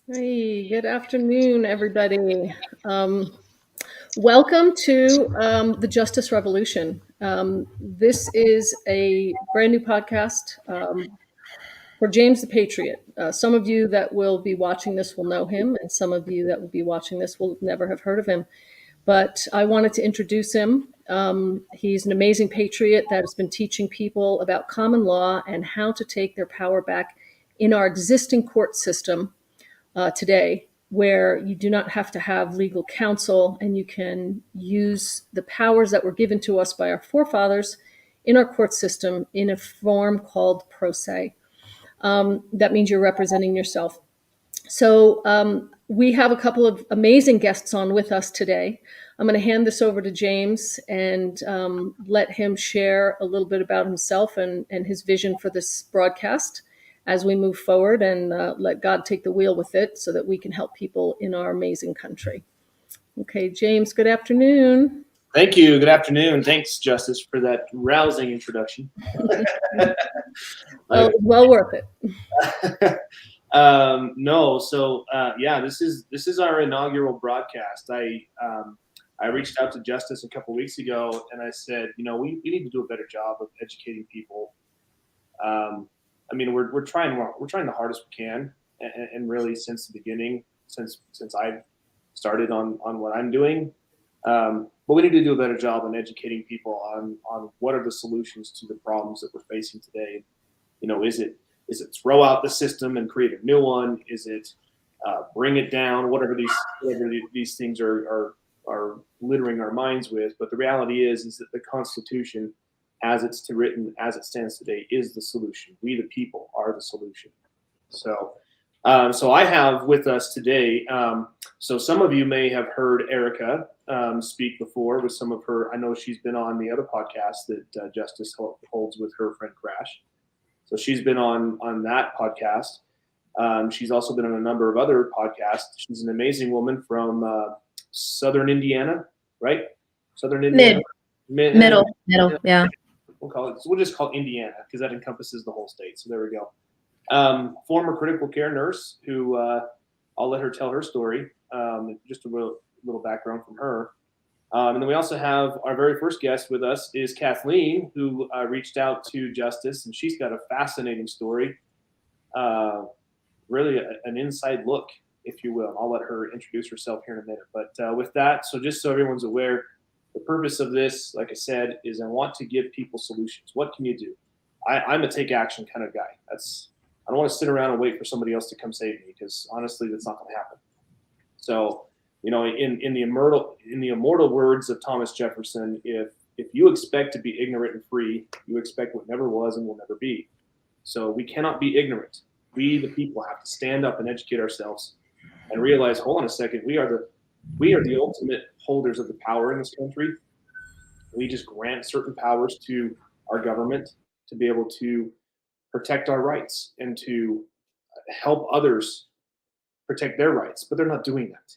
Hey, good afternoon, everybody. Welcome to the Justice Revolution. This is a brand new podcast for James the Patriot. Some of you that will be watching this will know him, and some of you that will be watching this will never have heard of him. But I wanted to introduce him. He's an amazing patriot that has been teaching people about common law and how to take their power back in our existing court system today, where you do not have to have legal counsel and you can use the powers that were given to us by our forefathers in our court system in a form called pro se. That means you're representing yourself. So we have a couple of amazing guests on with us today. I'm going to hand this over to James and let him share a little bit about himself and his vision for this broadcast as we move forward, and let God take the wheel with it so that we can help people in our amazing country. Okay, James, good afternoon. Thank you. Good afternoon. Thanks, Justice, for that rousing introduction. Well worth it. This is our inaugural broadcast. I reached out to Justice a couple weeks ago, and I said, we need to do a better job of educating people. We're trying the hardest we can, and really since the beginning, since I've started on what I'm doing. But we need to do a better job on educating people on what are the solutions to the problems that we're facing today. Is it throw out the system and create a new one? Is it bring it down? Whatever these things are littering our minds with. But the reality is that the Constitution, as it's written, as it stands today, is the solution. We, the people, are the solution. So I have with us today. So some of you may have heard Erika speak before with some of her. I know she's been on the other podcast that Justice holds with her friend Crash. So she's been on that podcast. She's also been on a number of other podcasts. She's an amazing woman from Southern Indiana, right? Southern Indiana. Middle, yeah. We'll just call it Indiana because that encompasses the whole state. So there we go. Former critical care nurse who I'll let her tell her story. Just a little background from her. And then we also have our very first guest with us is Kathleen, who reached out to Justice, and she's got a fascinating story. Really an inside look, if you will. I'll let her introduce herself here in a minute. But with that, so just so everyone's aware, the purpose of this, like I said, is I want to give people solutions. What can you do? I'm a take action kind of guy. I don't want to sit around and wait for somebody else to come save me, because honestly, that's not going to happen. So, in the immortal words of Thomas Jefferson, if you expect to be ignorant and free, you expect what never was and will never be. So we cannot be ignorant. We, the people, have to stand up and educate ourselves and realize, hold on a second, we are the ultimate holders of the power in this country. We just grant certain powers to our government to be able to protect our rights and to help others protect their rights, but they're not doing that.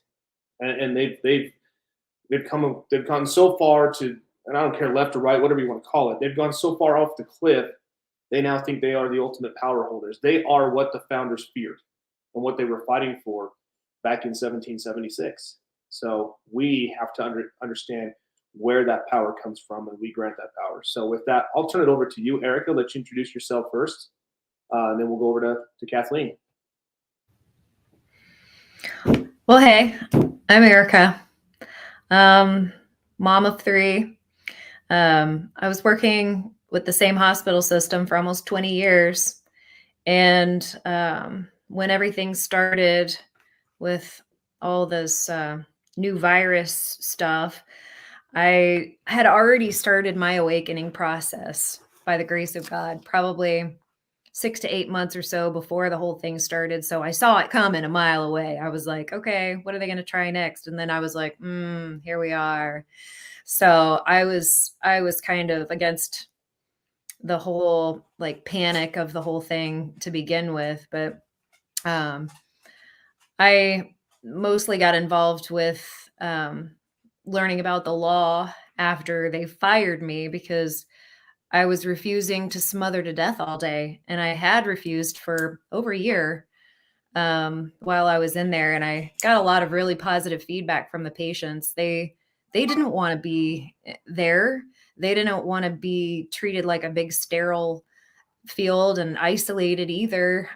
And they've gone so far to, and I don't care left or right, whatever you want to call it, they've gone so far off the cliff, they now think they are the ultimate power holders. They are what the founders feared and what they were fighting for back in 1776. So we have to understand where that power comes from, and we grant that power. So with that, I'll turn it over to you, Erika. Let you introduce yourself first, and then we'll go over to Kathleen. Well, hey, I'm Erika, mom of 3. I was working with the same hospital system for almost 20 years. And when everything started with all this new virus stuff, I had already started my awakening process by the grace of God, probably 6 to 8 months or so before the whole thing started. So I saw it coming a mile away. I was like, okay, what are they going to try next? And then I was like, here we are. So I was kind of against the whole like panic of the whole thing to begin with. But I mostly got involved with learning about the law after they fired me, because I was refusing to smother to death all day. And I had refused for over a year. while I was in there, and I got a lot of really positive feedback from the patients. They didn't want to be there. They didn't want to be treated like a big sterile field and isolated either.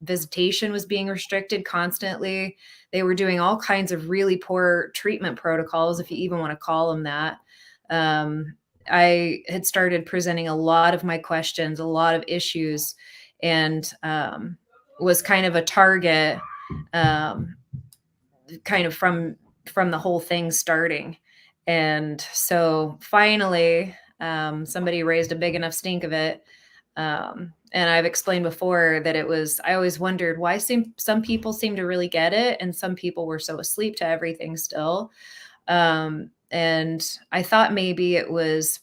Visitation was being restricted constantly. They were doing all kinds of really poor treatment protocols, if you even want to call them that. I had started presenting a lot of my questions, a lot of issues, and was kind of a target, kind of from the whole thing starting. And so finally, somebody raised a big enough stink of it. And I've explained before that I always wondered why some people seem to really get it and some people were so asleep to everything still. And I thought maybe it was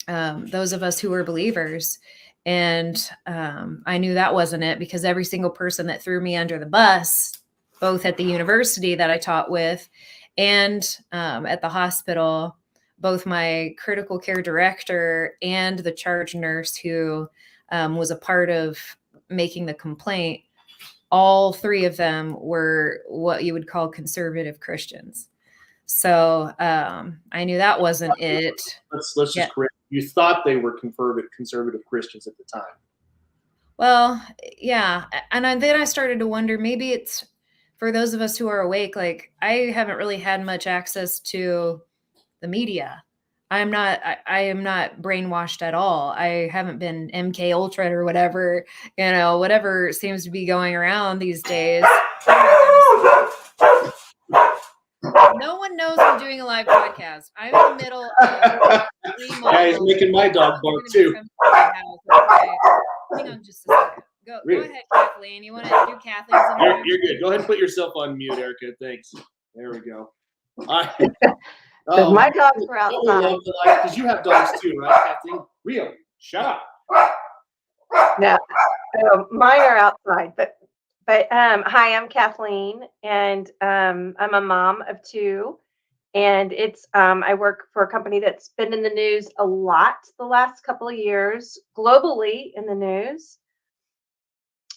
those of us who were believers. And I knew that wasn't it, because every single person that threw me under the bus, both at the university that I taught with and at the hospital, both my critical care director and the charge nurse who was a part of making the complaint, all three of them were what you would call conservative Christians. So I knew that wasn't it. Let's just correct. You thought they were conservative Christians at the time. Well, yeah. And then I started to wonder, maybe it's for those of us who are awake. Like, I haven't really had much access to the media. I am not brainwashed at all. I haven't been MK Ultra or whatever, whatever seems to be going around these days. No one knows I'm doing a live podcast. I'm in the middle of yeah, he's making my dog bark too. Okay. Hang on just a second. Go ahead, Kathleen. You want to do Kathleen's? You're good. Go ahead and put yourself on mute, Erica. Thanks. There we go. All right. My dogs are outside. Because you have dogs too, right, Kathleen? Rio, shut up. No, mine are outside. But hi, I'm Kathleen, and I'm a mom of two, and it's I work for a company that's been in the news a lot the last couple of years, globally in the news.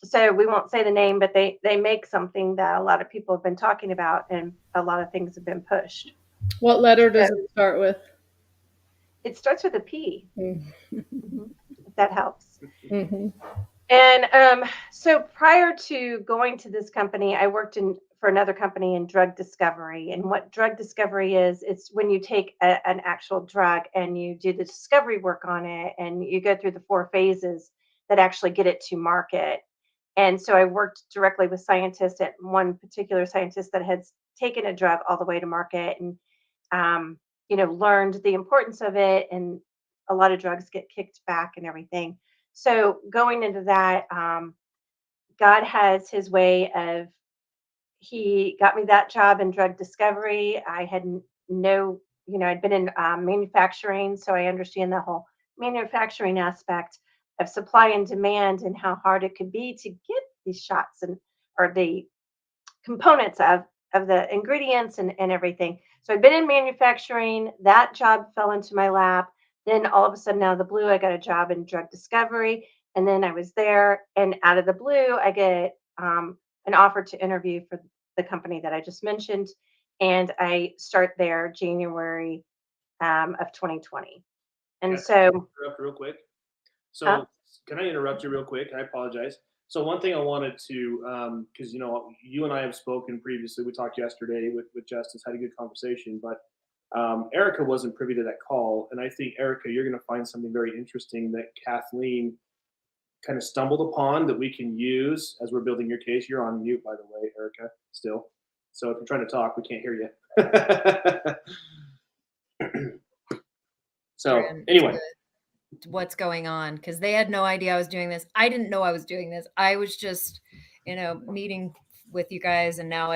So we won't say the name, but they make something that a lot of people have been talking about, and a lot of things have been pushed. What letter does it start with? It starts with a P. Mm-hmm. If that helps. Mm-hmm. And so prior to going to this company, I worked for another company in drug discovery. And what drug discovery is, it's when you take an actual drug and you do the discovery work on it, and you go through the 4 phases that actually get it to market. And so I worked directly with scientists, at one particular scientist that had taken a drug all the way to market, and learned the importance of it. And a lot of drugs get kicked back and everything. So going into that, God has his way of, he got me that job in drug discovery. I had I'd been in manufacturing, so I understand the whole manufacturing aspect of supply and demand, and how hard it could be to get these shots or the components of the ingredients and everything. So I'd been in manufacturing. That job fell into my lap. Then all of a sudden, out of the blue, I got a job in drug discovery. And then I was there, and out of the blue, I get an offer to interview for the company that I just mentioned. And I start there January of 2020. And so, interrupt real quick. So can I interrupt you real quick? I apologize. So one thing I wanted to, because you and I have spoken previously. We talked yesterday with Justice, had a good conversation, but Erika wasn't privy to that call. And I think, Erika, you're going to find something very interesting that Kathleen kind of stumbled upon that we can use as we're building your case. You're on mute, by the way, Erika, still. So if you're trying to talk, we can't hear you. So anyway. What's going on, because they had no idea I was doing this. I didn't know I was doing this. I was just, meeting with you guys, and now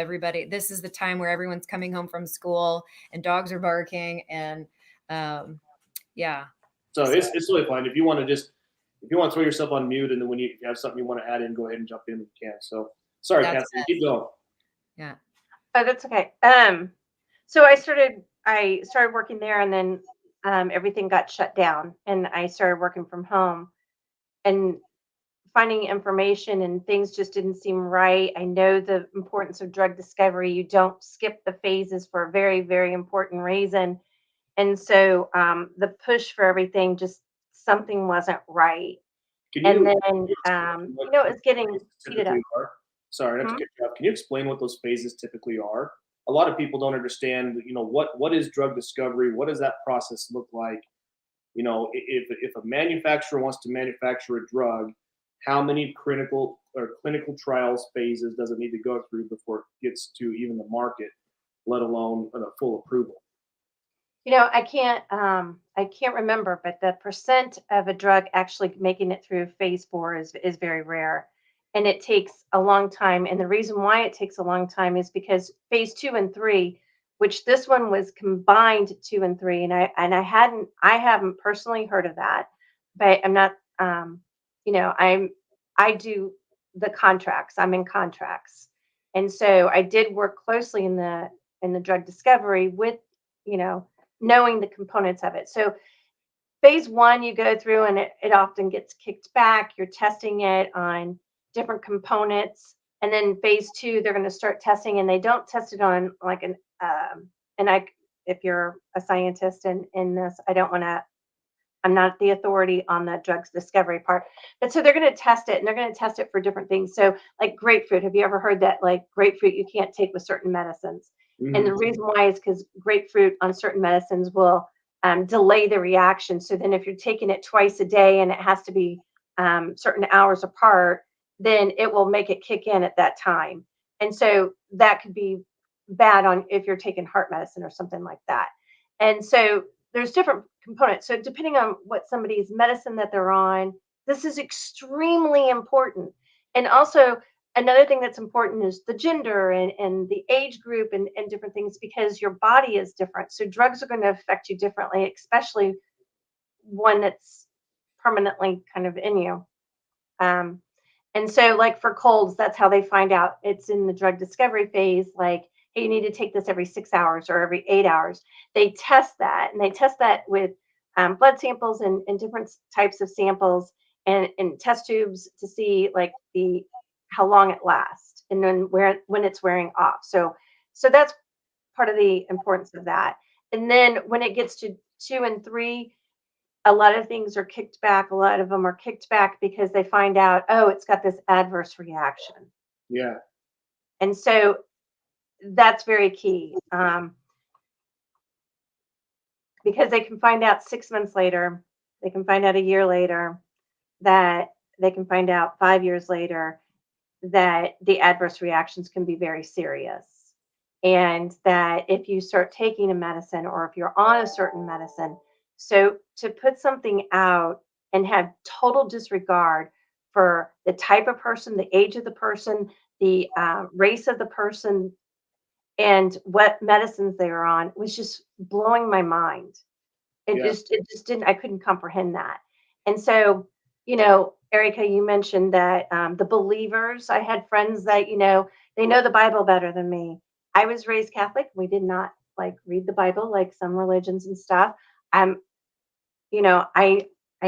this is the time where everyone's coming home from school and dogs are barking, and yeah. So it's really fine. If you want to throw yourself on mute, and then when you have something you want to add in, go ahead and jump in if you can. So sorry, Kathleen, keep going. Yeah. Oh, that's okay. So I started working there, and then everything got shut down, and I started working from home. And finding information and things just didn't seem right. I know the importance of drug discovery. You don't skip the phases for a very, very important reason. And so the push for everything, just something wasn't right. Can And you then, explain what it was getting phases heated up. typically are? Sorry, not to cut you off. Can you explain what those phases typically are? A lot of people don't understand, what is drug discovery? What does that process look like? If a manufacturer wants to manufacture a drug, how many clinical trials phases does it need to go through before it gets to even the market, let alone a full approval? I can't remember, but the percent of a drug actually making it through phase 4 is very rare. And it takes a long time. And the reason why it takes a long time is because phase 2 and 3, which this one was combined 2 and 3, and I haven't personally heard of that, but I'm not, I do the contracts. I'm in contracts. And so I did work closely in the drug discovery with, you know, knowing the components of it. So phase 1, you go through and it often gets kicked back. You're testing it on different components. And then phase 2, they're going to start testing, and they don't test it on like if you're a scientist in this, I'm not the authority on the drugs discovery part, but so they're going to test it, and they're going to test it for different things. So like grapefruit, have you ever heard that like grapefruit you can't take with certain medicines? And the reason why is because grapefruit on certain medicines will delay the reaction. So then if you're taking it twice a day and it has to be certain hours apart, then it will make it kick in at that time. And so that could be bad on if you're taking heart medicine or something like that. And so there's different components. So depending on what somebody's medicine that they're on, this is extremely important. And also another thing that's important is the gender and the age group and different things, because your body is different. So drugs are going to affect you differently, especially one that's permanently kind of in you. Um, and so like for colds, that's how they find out it's in the drug discovery phase. Like, hey, you need to take this every 6 hours or every 8 hours. They test that, and they test that with blood samples and different types of samples and test tubes to see like how long it lasts, and then when it's wearing off. So that's part of the importance of that. And then when it gets to 2 and 3, a lot of things are kicked back. A lot of them are kicked back because they find out, oh, it's got this adverse reaction. Yeah. And so that's very key, because they can find out 6 months later, they can find out a year later, that they can find out 5 years later that the adverse reactions can be very serious. And that if you start taking a medicine or if you're on a certain medicine, so to put something out and have total disregard for the type of person, the age of the person, the race of the person, and what medicines they are on was just blowing my mind. Yeah. It just didn't, I couldn't comprehend that. And so, Erika, you mentioned that the believers, I had friends that, they know the Bible better than me. I was raised Catholic. We did not like read the Bible like some religions and stuff. I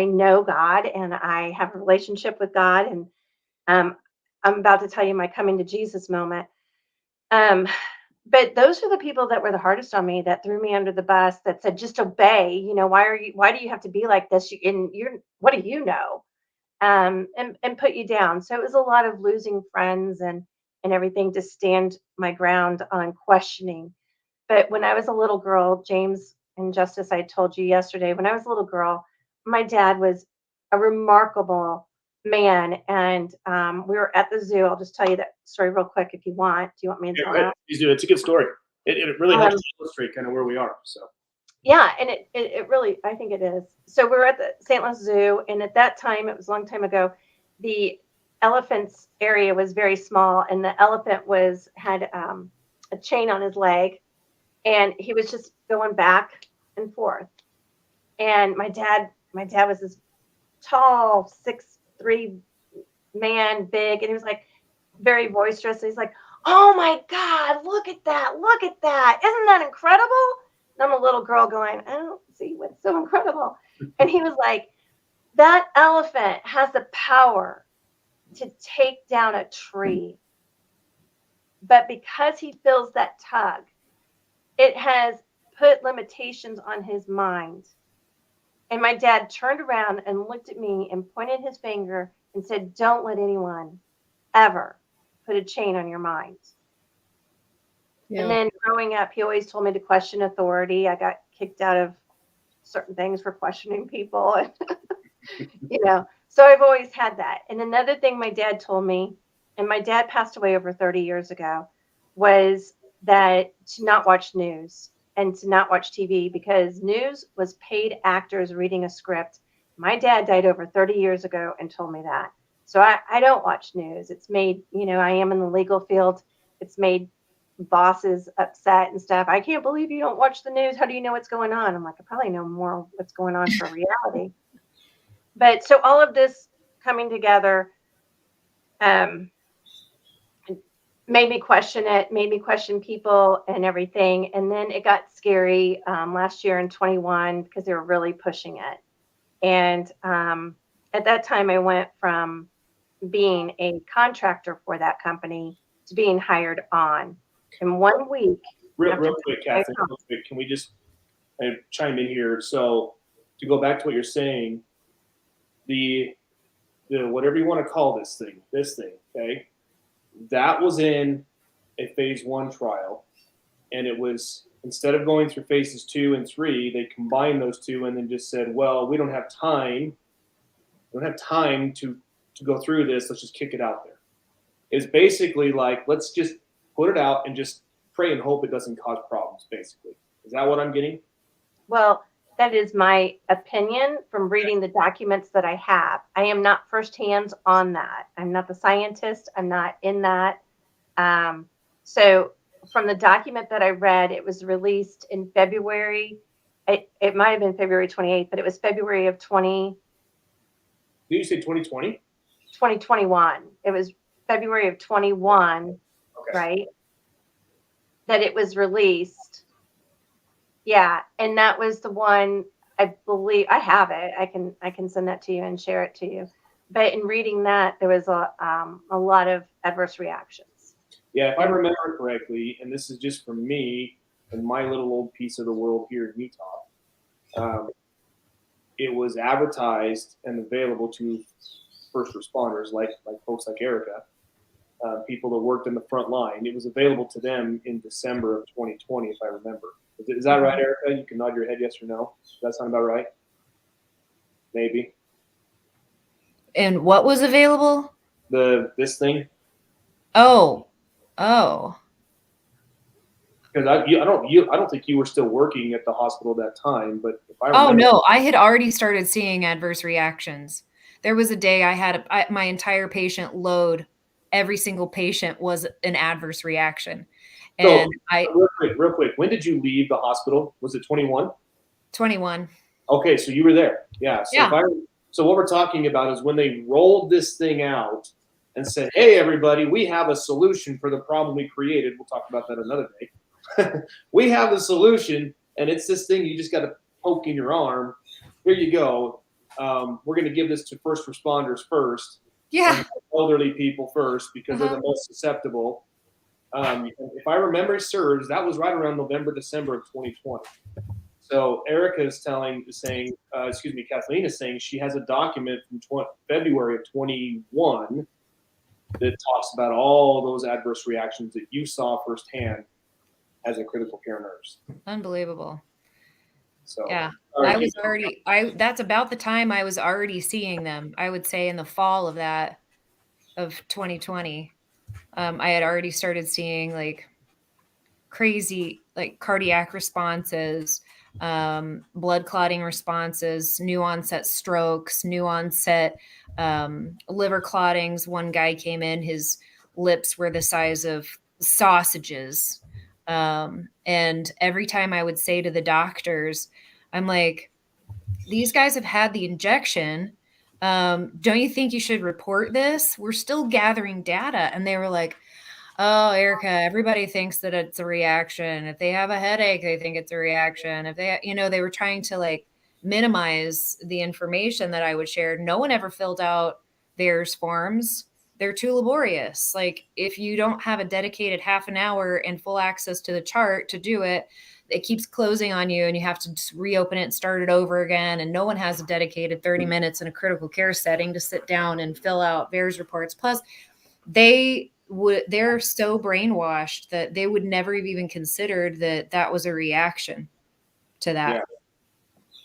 know God and I have a relationship with God, and um, I'm about to tell you my coming to Jesus moment. But those are the people that were the hardest on me, that threw me under the bus, that said, just obey. Why do you have to be like this? What do you know? And put you down. So it was a lot of losing friends and everything to stand my ground on questioning. But when I was a little girl, James and Justice, I told you yesterday, when I was a little girl, my dad was a remarkable man. And we were at the zoo. I'll just tell you that story real quick if you want. Do you want me to tell that? Please do. It's a good story. It really helps to illustrate kind of where we are. So. Yeah, and it really, I think it is. So we were at the St. Louis Zoo, and at that time, it was a long time ago, the elephants area was very small, and the elephant had a chain on his leg, and he was just going back and forth. And my dad was this tall 6'3" man, big, and he was like very boisterous. And he's like, "Oh my God, look at that! Look at that! Isn't that incredible?" And I'm a little girl going, "I don't see what's so incredible." And he was like, "That elephant has the power to take down a tree. But because he feels that tug, it has put limitations on his mind. And my dad turned around and looked at me and pointed his finger and said, "Don't let anyone ever put a chain on your mind." Yeah. And then growing up, he always told me to question authority. I got kicked out of certain things for questioning people. And, so I've always had that. And another thing my dad told me, and my dad passed away over 30 years ago, was that to not watch news and to not watch TV, because news was paid actors reading a script. My dad died over 30 years ago and told me that. So I don't watch news. It's made, I am in the legal field. It's made bosses upset and stuff. "I can't believe you don't watch the news. How do you know what's going on?" I'm like, I probably know more what's going on for reality. But so all of this coming together made me question it, made me question people and everything. And then it got scary last year in 21 because they were really pushing it. And at that time, I went from being a contractor for that company to being hired on. In 1 week. Real quick, Kathleen, real quick, can we just chime in here? So to go back to what you're saying, the whatever you want to call this thing, okay, that was in a phase 1 trial, and it was, instead of going through phases 2 and 3, they combined those two and then just said, well, we don't have time to go through this, let's just kick it out there. It's basically like, let's just put it out and just pray and hope it doesn't cause problems, basically. Is that what I'm getting? Well, that is my opinion from reading the documents that I have. I am not firsthand on that. I'm not the scientist. I'm not in that. So from the document that I read, it was released in February. It might have been February 28th, but it was February of 20. Did you say 2020? 2021. It was February of 21, okay, right? That it was released. Yeah, and that was the one, I believe. I have it. I can send that to you and share it to you. But in reading that, there was a lot of adverse reactions. Yeah, if I remember correctly, and this is just from me and my little old piece of the world here in Utah, it was advertised and available to first responders like folks like Erika, people that worked in the front line. It was available to them in December of 2020, if I remember. Is that right, Erika? You can nod your head yes or no. Does that sound about right? Maybe. And what was available? This thing. Oh. Because I don't think you were still working at the hospital at that time, but if I remember. Oh no, I had already started seeing adverse reactions. There was a day I had my entire patient load. Every single patient was an adverse reaction. And so, real quick, when did you leave the hospital? Was it 21? 21. Okay, so you were there. Yeah. So Yeah. So what we're talking about is when they rolled this thing out and said, "Hey, everybody, we have a solution for the problem we created." We'll talk about that another day. We have a solution, and it's this thing you just got to poke in your arm. Here you go. We're going to give this to first responders first. Yeah. And elderly people first because they're the most susceptible. If I remember serves, that was right around November, December of 2020. So Erika is Kathleen is saying she has a document from February of 21 that talks about all those adverse reactions that you saw firsthand as a critical care nurse. Unbelievable. So yeah, that's about the time I was already seeing them. I would say in the fall of 2020, I had already started seeing like crazy, like cardiac responses, blood clotting responses, new onset strokes, new onset liver clottings. One guy came in, his lips were the size of sausages. And every time I would say to the doctors, I'm like, these guys have had the injection. Don't you think you should report this? We're still gathering data. And they were like, oh, Erika, everybody thinks that it's a reaction. If they have a headache, they think it's a reaction. If they, they were trying to like minimize the information that I would share. No one ever filled out VAERS forms. they're too laborious. Like if you don't have a dedicated half an hour and full access to the chart to do it, it keeps closing on you and you have to just reopen it and start it over again. And no one has a dedicated 30 minutes in a critical care setting to sit down and fill out VAERS reports. Plus they're so brainwashed that they would never have even considered that was a reaction to that.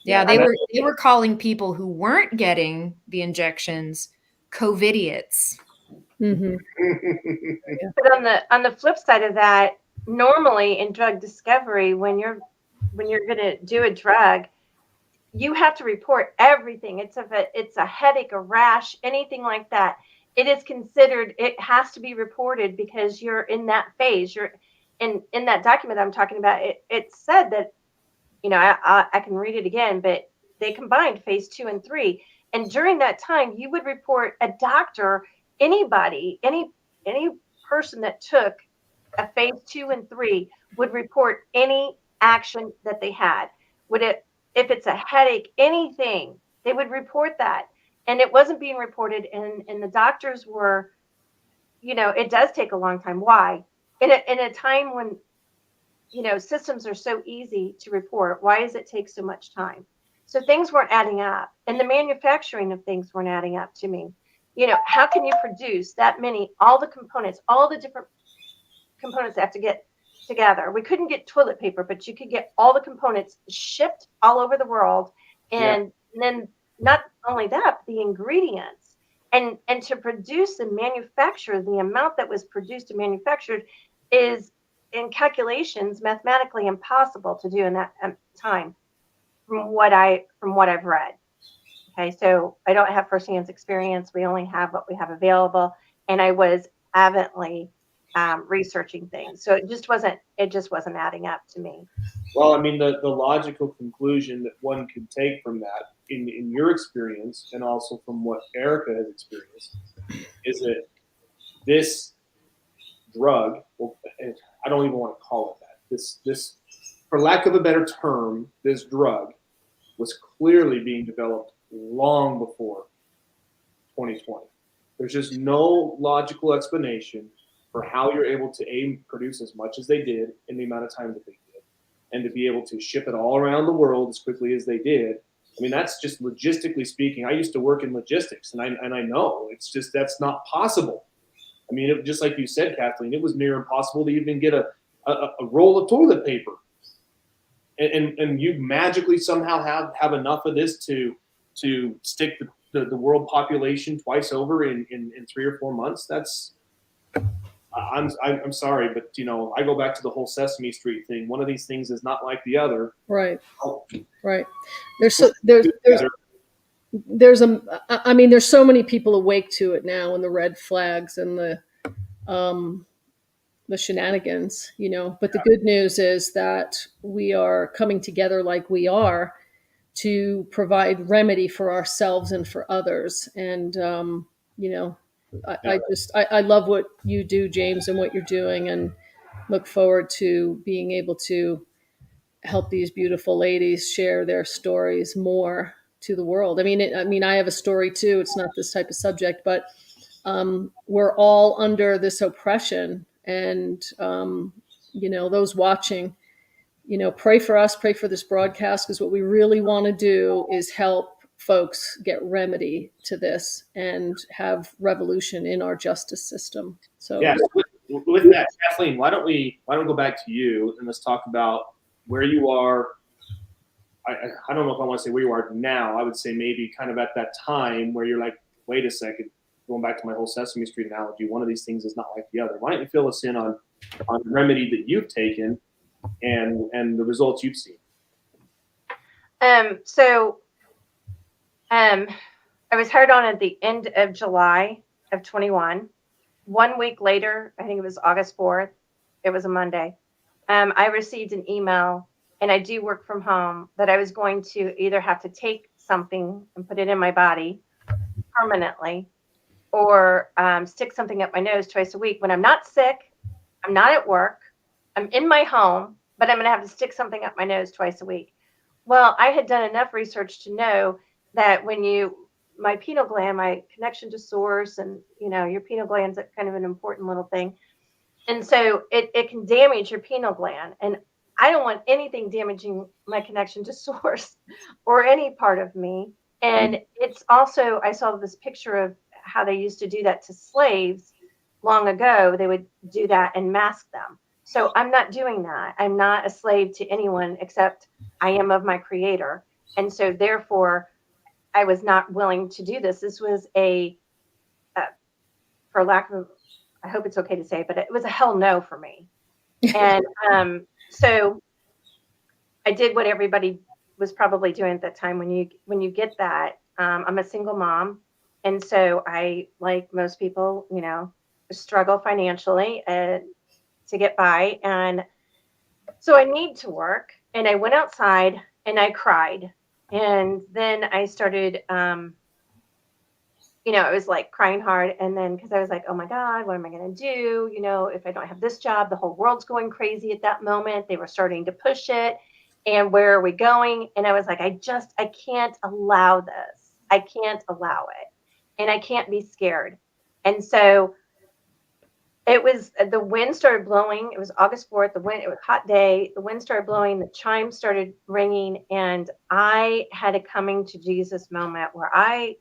Yeah, they were calling people who weren't getting the injections COVIDiots. Mm-hmm. But on the flip side of that, normally in drug discovery, when you're going to do a drug, you have to report everything. It's a headache, a rash, anything like that. It is considered, it has to be reported because you're in that phase. You're in that document I'm talking about. It said that, I can read it again, but they combined phase 2 and 3. And during that time, you would report a doctor, anybody, any person that took a phase 2 and 3 would report any action that they had. If it's a headache, anything, they would report that. And it wasn't being reported. And the doctors were, it does take a long time. Why? In a time when, systems are so easy to report, why does it take so much time? So things weren't adding up. And the manufacturing of things weren't adding up to me. How can you produce that many, all the components, all the different components that have to get together? We couldn't get toilet paper, but you could get all the components shipped all over the world. And then not only that, but the ingredients. And to produce and manufacture the amount that was produced and manufactured is in calculations mathematically impossible to do in that time from what I've read. Okay, so I don't have firsthand experience. We only have what we have available, and I was avidly researching things. So it just wasn't adding up to me. Well, I mean, the logical conclusion that one could take from that, in your experience, and also from what Erika has experienced, is that this drug, well, I don't even want to call it that. This, for lack of a better term, this drug was clearly being developed long before 2020. There's just no logical explanation for how you're able to produce as much as they did in the amount of time that they did, and to be able to ship it all around the world as quickly as they did. I mean, that's just logistically speaking. I used to work in logistics, and I know it's just, that's not possible. I mean, just like you said, Kathleen, it was near impossible to even get a roll of toilet paper. And you magically somehow have enough of this to stick the world population twice over in 3 or 4 months. That's, I'm sorry, but I go back to the whole Sesame Street thing. One of these things is not like the other. Right. Right. There's so many people awake to it now, and the red flags and the shenanigans, but the good news is that we are coming together like we are to provide remedy for ourselves and for others. And, I love what you do, James, and what you're doing, and look forward to being able to help these beautiful ladies share their stories more to the world. I mean, I have a story too. It's not this type of subject, but we're all under this oppression, and those watching, pray for us, pray for this broadcast, because what we really want to do is help folks get remedy to this and have revolution in our justice system. So yeah, with that, Kathleen, why don't we go back to you, and let's talk about where you are. I don't know if I want to say where you are now. I would say maybe kind of at that time where you're like, wait a second, going back to my whole Sesame Street analogy, one of these things is not like the other. Why don't you fill us in on the remedy that you've taken and the results you've seen? I was hired on at the end of July of 21. 1 week later, I think it was August 4th, it was a Monday, I received an email, and I do work from home, that I was going to either have to take something and put it in my body permanently, or stick something up my nose twice a week. When I'm not sick, I'm not at work, I'm in my home, but I'm going to have to stick something up my nose twice a week. Well, I had done enough research to know that when you my pineal gland, my connection to source, and your pineal gland's kind of an important little thing. And so it can damage your pineal gland. And I don't want anything damaging my connection to source or any part of me. And it's also, I saw this picture of how they used to do that to slaves long ago. They would do that and mask them. So I'm not doing that. I'm not a slave to anyone except I am of my creator. And so therefore, I was not willing to do this. This was for lack of, I hope it's okay to say, but it was a hell no for me. And so I did what everybody was probably doing at that time. When you get that, I'm a single mom, and so I, like most people, struggle financially to get by, and so I need to work. And I went outside and I cried, and then I started. I was like crying hard. And then, because I was like, oh my God, what am I going to do? If I don't have this job, the whole world's going crazy at that moment. They were starting to push it. And where are we going? And I was like, I can't allow this. I can't allow it. And I can't be scared. And so the wind started blowing. It was August 4th. It was a hot day. The wind started blowing. The chimes started ringing. And I had a coming to Jesus moment where I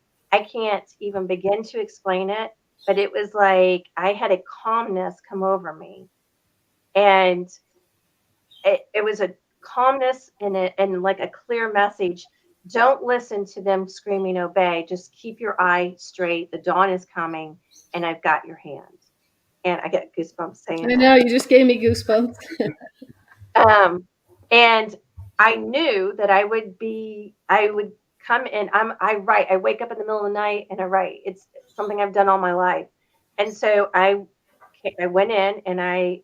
can't even begin to explain it, but it was like I had a calmness come over me. And it was a calmness and like a clear message. Don't listen to them screaming, obey. Just keep your eye straight. The dawn is coming, and I've got your hand. And I get goosebumps saying I know, you just gave me goosebumps. And I knew that I would come in. I write. I wake up in the middle of the night and I write. It's something I've done all my life. And so I went in, and I'd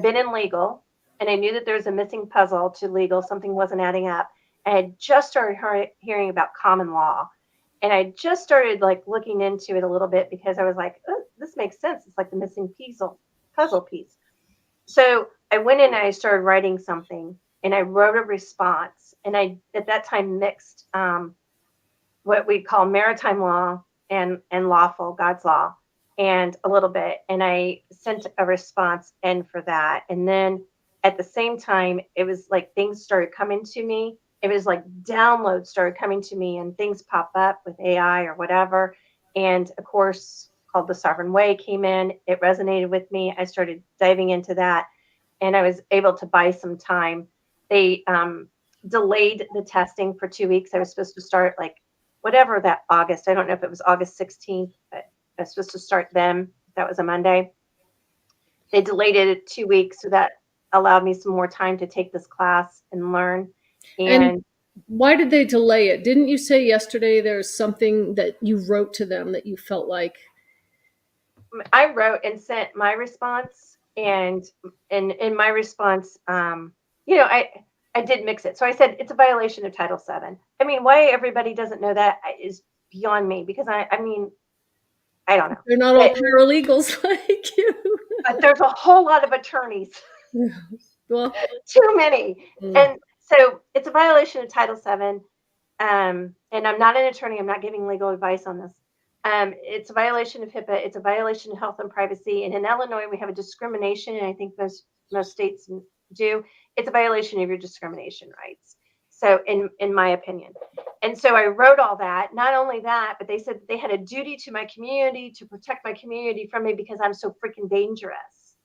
been in legal, and I knew that there was a missing puzzle to legal. Something wasn't adding up. I had just started hearing about common law, and I just started like looking into it a little bit because I was like, oh, this makes sense. It's like the missing puzzle piece. So I went in and I started writing something, and I wrote a response. And I, at that time, mixed what we call maritime law and lawful, God's law, and a little bit. And I sent a response in for that. And then at the same time, it was like things started coming to me. It was like downloads started coming to me, and things pop up with AI or whatever. And a course called The Sovereign Way came in. It resonated with me. I started diving into that, and I was able to buy some time. They delayed the testing for 2 weeks. I was supposed to start like whatever that August. I don't know if it was August 16th, but I was supposed to start then. That was a Monday. They delayed it 2 weeks, so that allowed me some more time to take this class and learn. And why did they delay it? Didn't you say yesterday there's something that you wrote to them that you felt like? I wrote and sent my response, and in my response, I did mix it. So I said, it's a violation of Title VII. I mean, why everybody doesn't know that is beyond me, because I don't know. They're not all paralegals like you. But there's a whole lot of attorneys. Well, too many. And so it's a violation of Title VII. And I'm not an attorney. I'm not giving legal advice on this. It's a violation of HIPAA. It's a violation of health and privacy. And in Illinois, we have a discrimination, and I think most states do. It's a violation of your discrimination rights. So in my opinion. And so I wrote all that. Not only that, but they said they had a duty to my community to protect my community from me because I'm so freaking dangerous.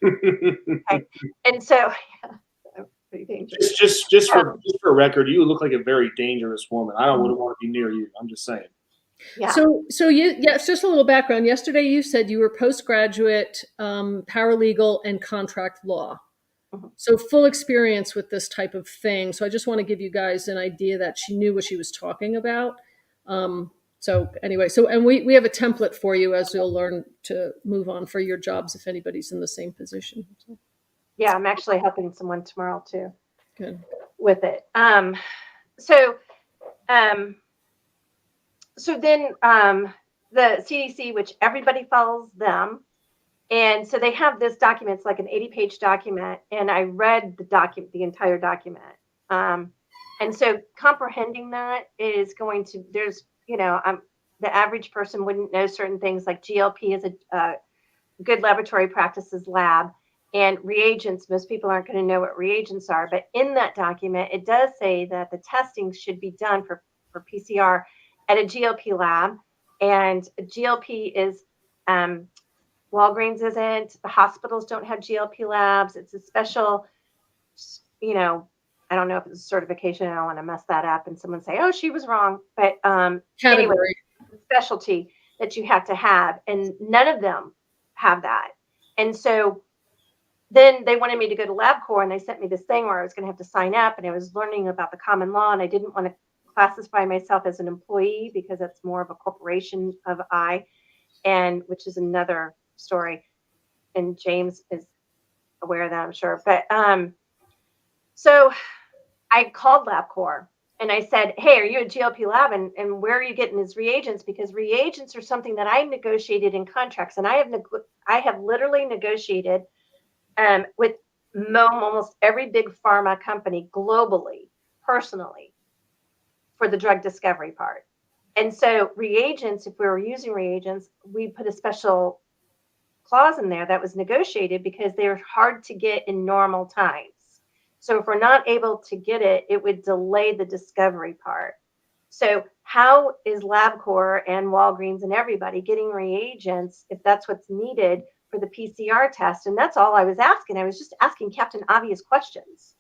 Okay. And so I'm pretty dangerous. Just for record, you look like a very dangerous woman. I wouldn't want to be near you. I'm just saying. Yeah. So it's just a little background. Yesterday you said you were postgraduate paralegal and contract law. Mm-hmm. So full experience with this type of thing. So I just want to give you guys an idea that she knew what she was talking about. So anyway, and we have a template for you as you'll learn to move on for your jobs if anybody's in the same position. So. Yeah, I'm actually helping someone tomorrow too. Good. With it. So then the CDC, which everybody follows them. And so they have this document, it's like an 80-page document. And I read the entire document. And so comprehending that is going to, there's, the average person wouldn't know certain things like GLP is a good laboratory practices lab, and reagents, most people aren't going to know what reagents are. But in that document, it does say that the testing should be done for PCR at a GLP lab. And GLP is, Walgreens isn't, the hospitals don't have GLP labs. It's a special, I don't know if it's a certification. I don't want to mess that up and someone say, oh, she was wrong. But anyway, specialty that you have to have, and none of them have that. And so then they wanted me to go to LabCorp, and they sent me this thing where I was going to have to sign up, and I was learning about the common law, and I didn't want to classify myself as an employee because that's more of a corporation of and which is another story. And James is aware of that, I'm sure. But so I called LabCorp and I said, hey, are you a GLP lab? And where are you getting these reagents? Because reagents are something that I negotiated in contracts. And I have literally negotiated with almost every big pharma company globally, personally, for the drug discovery part. And so reagents, if we were using reagents, we put a special clause in there that was negotiated because they're hard to get in normal times. So if we're not able to get it, it would delay the discovery part. So how is LabCorp and Walgreens and everybody getting reagents if that's what's needed for the PCR test? And that's all I was asking. I was just asking Captain Obvious questions.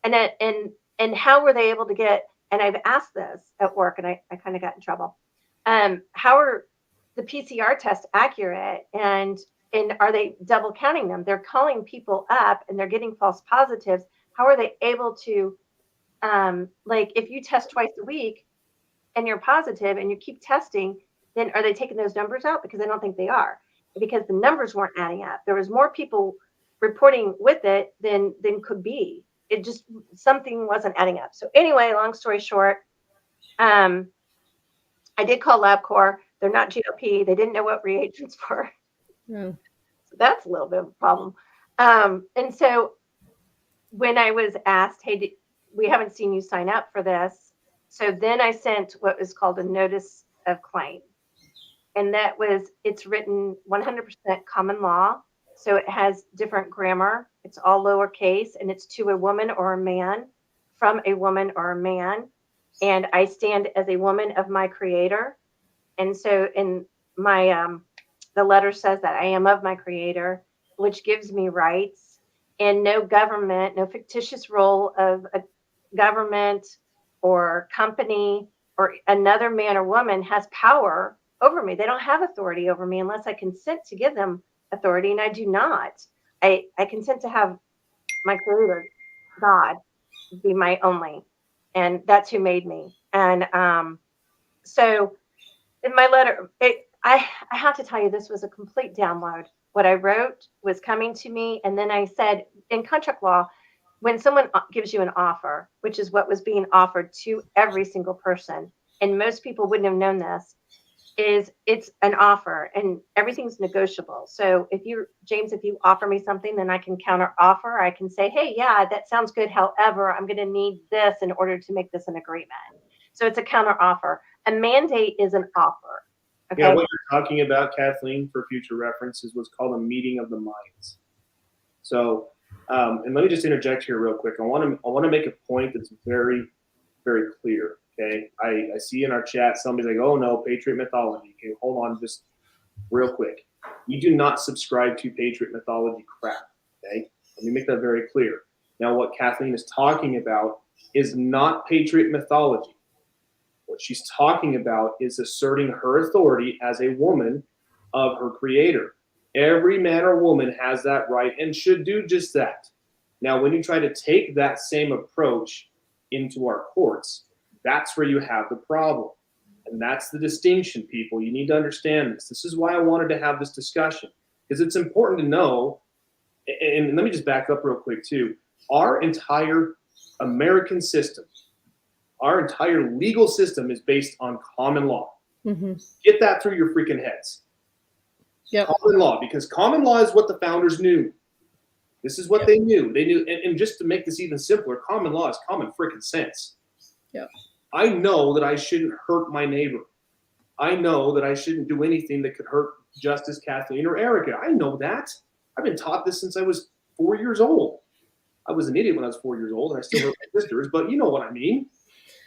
And how were they able to get, and I've asked this at work and I kind of got in trouble. How are the PCR tests accurate, and are they double counting them? They're calling people up and they're getting false positives. How are they able to, like, if you test twice a week and you're positive and you keep testing, then are they taking those numbers out? Because I don't think they are, because the numbers weren't adding up. There was more people reporting with it than could be. It just, something wasn't adding up. So anyway, long story short, I did call LabCorp. They're not GLP. They didn't know what reagents were. Yeah. So that's a little bit of a problem. And so when I was asked, hey, we haven't seen you sign up for this. So then I sent what was called a notice of claim. And that was, it's written 100% common law. So it has different grammar. It's all lowercase, and it's to a woman or a man, from a woman or a man. And I stand as a woman of my creator. And so in my, the letter says that I am of my creator, which gives me rights, and no government, no fictitious role of a government or company or another man or woman has power over me. They don't have authority over me unless I consent to give them authority, and I do not. I consent to have my creator, God, be my only, and that's who made me. And so in my letter, I have to tell you, this was a complete download. What I wrote was coming to me, and then I said, in contract law, when someone gives you an offer, which is what was being offered to every single person, and most people wouldn't have known this, is it's an offer and everything's negotiable. So if you, James, if you offer me something, then I can counter offer. I can say, hey, yeah, that sounds good. However, I'm going to need this in order to make this an agreement. So it's a counter offer. A mandate is an offer. Okay? Yeah, what you're talking about, Kathleen, for future reference, is what's called a meeting of the minds. So, and let me just interject here real quick. I want to make a point that's very, very clear. Okay, I see in our chat somebody's like, oh no, Patriot mythology. Okay, hold on just real quick. We do not subscribe to Patriot mythology crap. Okay, let me make that very clear. Now, what Kathleen is talking about is not Patriot mythology. What she's talking about is asserting her authority as a woman of her creator. Every man or woman has that right and should do just that. Now, when you try to take that same approach into our courts, that's where you have the problem. And that's the distinction, people. You need to understand this. This is why I wanted to have this discussion, because it's important to know, and let me just back up real quick too. Our entire American system, our entire legal system is based on common law. Mm-hmm. Get that through your freaking heads. Yep. Common law, because common law is what the founders knew. This is what they knew. They knew, and just to make this even simpler, common law is common freaking sense. Yeah. I know that I shouldn't hurt my neighbor. I know that I shouldn't do anything that could hurt Justice Kathleen or Erika. I know that. I've been taught this since I was 4 years old. I was an idiot when I was 4 years old, and I still hurt my sisters, but you know what I mean.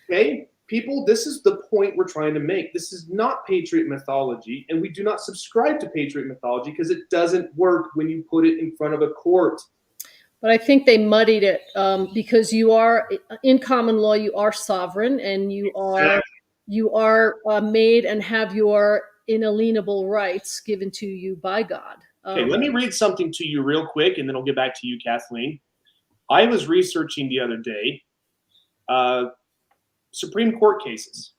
Okay? People, this is the point we're trying to make. This is not patriot mythology, and we do not subscribe to patriot mythology because it doesn't work when you put it in front of a court. But I think they muddied it because you are in common law. You are sovereign, and you are made and have your inalienable rights given to you by God. Okay, let me read something to you real quick, and then I'll get back to you, Kathleen. I was researching the other day Supreme Court cases.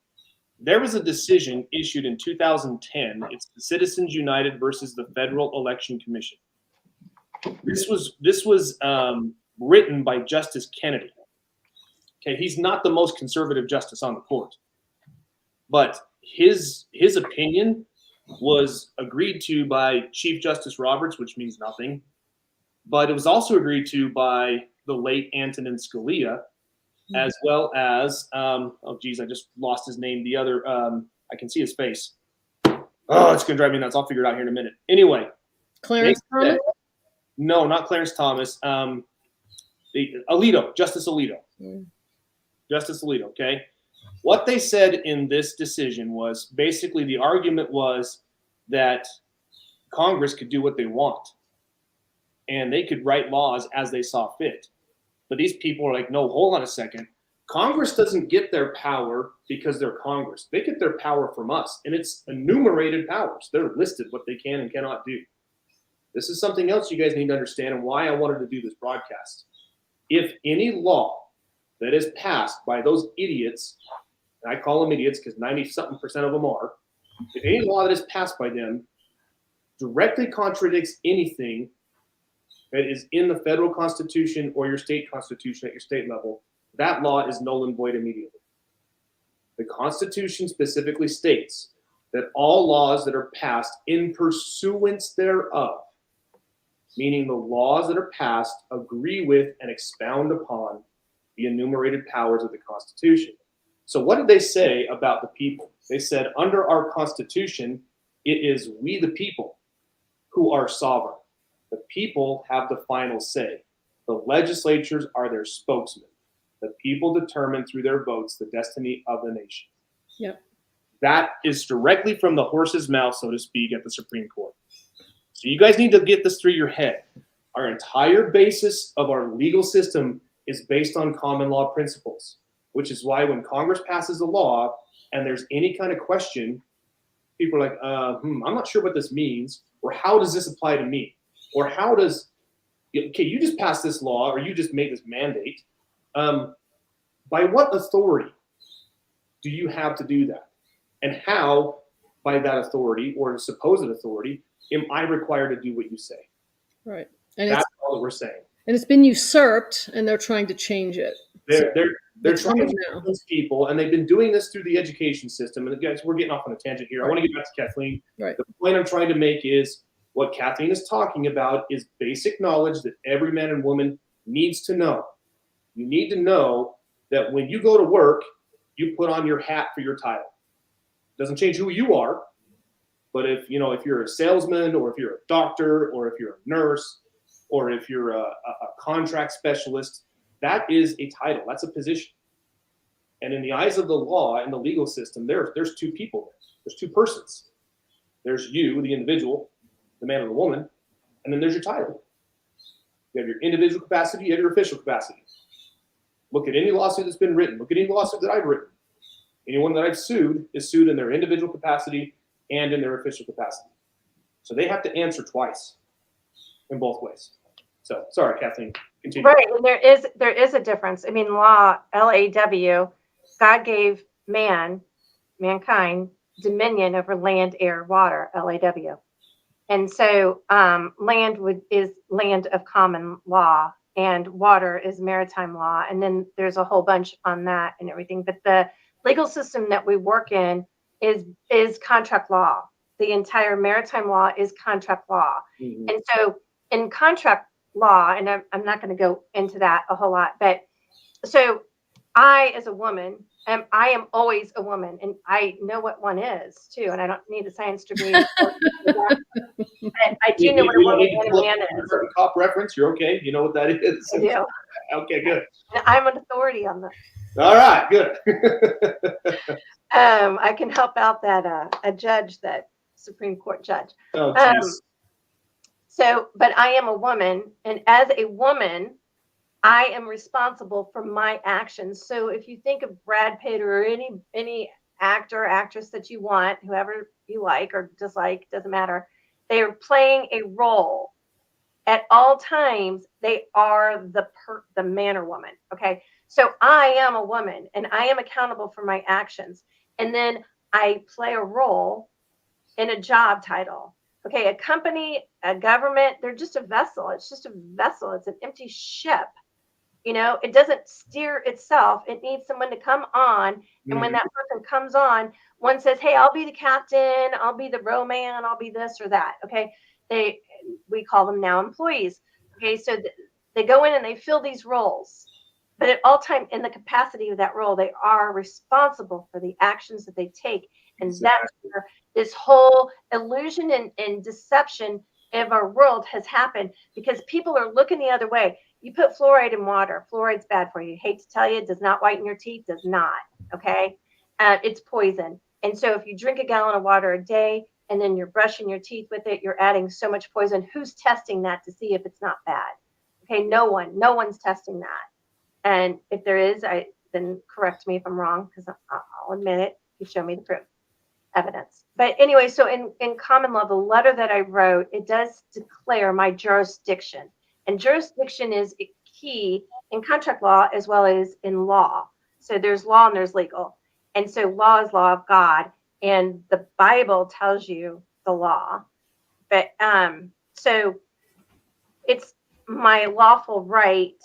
There was a decision issued in 2010. It's the Citizens United versus the Federal Election Commission. This was written by Justice Kennedy. Okay, he's not the most conservative justice on the court, but his opinion was agreed to by Chief Justice Roberts, which means nothing, but it was also agreed to by the late Antonin Scalia, as well as oh geez, I just lost his name. The other I can see his face. Oh, it's gonna drive me nuts. I'll figure it out here in a minute. Anyway, Clarence Thomas? No, not Clarence Thomas. Alito, Justice Alito. Justice Alito, okay? What they said in this decision was basically the argument was that Congress could do what they want and they could write laws as they saw fit. But these people are like, no, hold on a second. Congress doesn't get their power because they're Congress. They get their power from us, and it's enumerated powers. They're listed what they can and cannot do. This is something else you guys need to understand and why I wanted to do this broadcast. If any law that is passed by those idiots, and I call them idiots because 90-something% of them are, if any law that is passed by them directly contradicts anything that is in the federal constitution or your state constitution at your state level, that law is null and void immediately. The Constitution specifically states that all laws that are passed in pursuance thereof, meaning the laws that are passed agree with and expound upon the enumerated powers of the Constitution. So what did they say about the people? They said, under our Constitution, it is we the people who are sovereign. The people have the final say. The legislatures are their spokesmen. The people determine through their votes the destiny of the nation. Yep. That is directly from the horse's mouth, so to speak, at the Supreme Court. So you guys need to get this through your head. Our entire basis of our legal system is based on common law principles, which is why when Congress passes a law and there's any kind of question, people are like, I'm not sure what this means, or how does this apply to me? Or how does, okay, you just passed this law or you just made this mandate. By what authority do you have to do that? And how, by that authority or supposed authority, am I required to do what you say? Right. And that's all that we're saying. And it's been usurped, and they're trying to change it. They're trying to influence people, and they've been doing this through the education system. And guys, we're getting off on a tangent here. Right. I want to get back to Kathleen. Right. The point I'm trying to make is what Kathleen is talking about is basic knowledge that every man and woman needs to know. You need to know that when you go to work, you put on your hat for your title. It doesn't change who you are, but if you're a salesman, or if you're a doctor, or if you're a nurse, or if you're a contract specialist, that is a title. That's a position. And in the eyes of the law and the legal system, there's two people there. There's two persons. There's you, the individual, the man or the woman, and then there's your title. You have your individual capacity, you have your official capacity. Look at any lawsuit that's been written. Look at any lawsuit that I've written. Anyone that I've sued is sued in their individual capacity and in their official capacity. So they have to answer twice in both ways. So, sorry, Kathleen, continue. Right, and there is a difference. I mean, law, LAW, God gave mankind, dominion over land, air, water, LAW. And so land is land of common law, and water is maritime law. And then there's a whole bunch on that and everything. But the legal system that we work in is contract law. The entire maritime law is contract law. Mm-hmm. And so in contract law, and I'm not going to go into that a whole lot, but so I, as a woman, I am always a woman, and I know what one is too, and I don't need a science degree. I do know what a woman and a man is. Cop reference, you're okay. You know what that is. I do. Okay, good. And I'm an authority on that. All right, good. I can help out that a judge, that Supreme Court judge. Oh, geez. So, but I am a woman, and as a woman, I am responsible for my actions. So if you think of Brad Pitt or any actor or actress that you want, whoever you like or dislike, doesn't matter, they are playing a role. At all times, they are the man or woman. Okay. So I am a woman and I am accountable for my actions. And then I play a role in a job title. Okay. A company, a government, they're just a vessel. It's just a vessel. It's an empty ship. You know, it doesn't steer itself. It needs someone to come on. And when that person comes on, one says, hey, I'll be the captain, I'll be the rowman, I'll be this or that. Okay. We call them now employees. Okay. So they go in and they fill these roles. But at all time, in the capacity of that role, they are responsible for the actions that they take. And that's where this whole illusion and deception of our world has happened, because people are looking the other way. You put fluoride in water. Fluoride's bad for you. Hate to tell you, it does not whiten your teeth. Does not. Okay. It's poison. And so if you drink a gallon of water a day and then you're brushing your teeth with it, you're adding so much poison. Who's testing that to see if it's not bad? Okay. No one's testing that. And if there is, then correct me if I'm wrong, because I'll admit it. You show me the proof, evidence. But anyway, so in common law, the letter that I wrote, it does declare my jurisdiction. And jurisdiction is key in contract law as well as in law. So there's law and there's legal. And so law is law of God. And the Bible tells you the law. But so it's my lawful right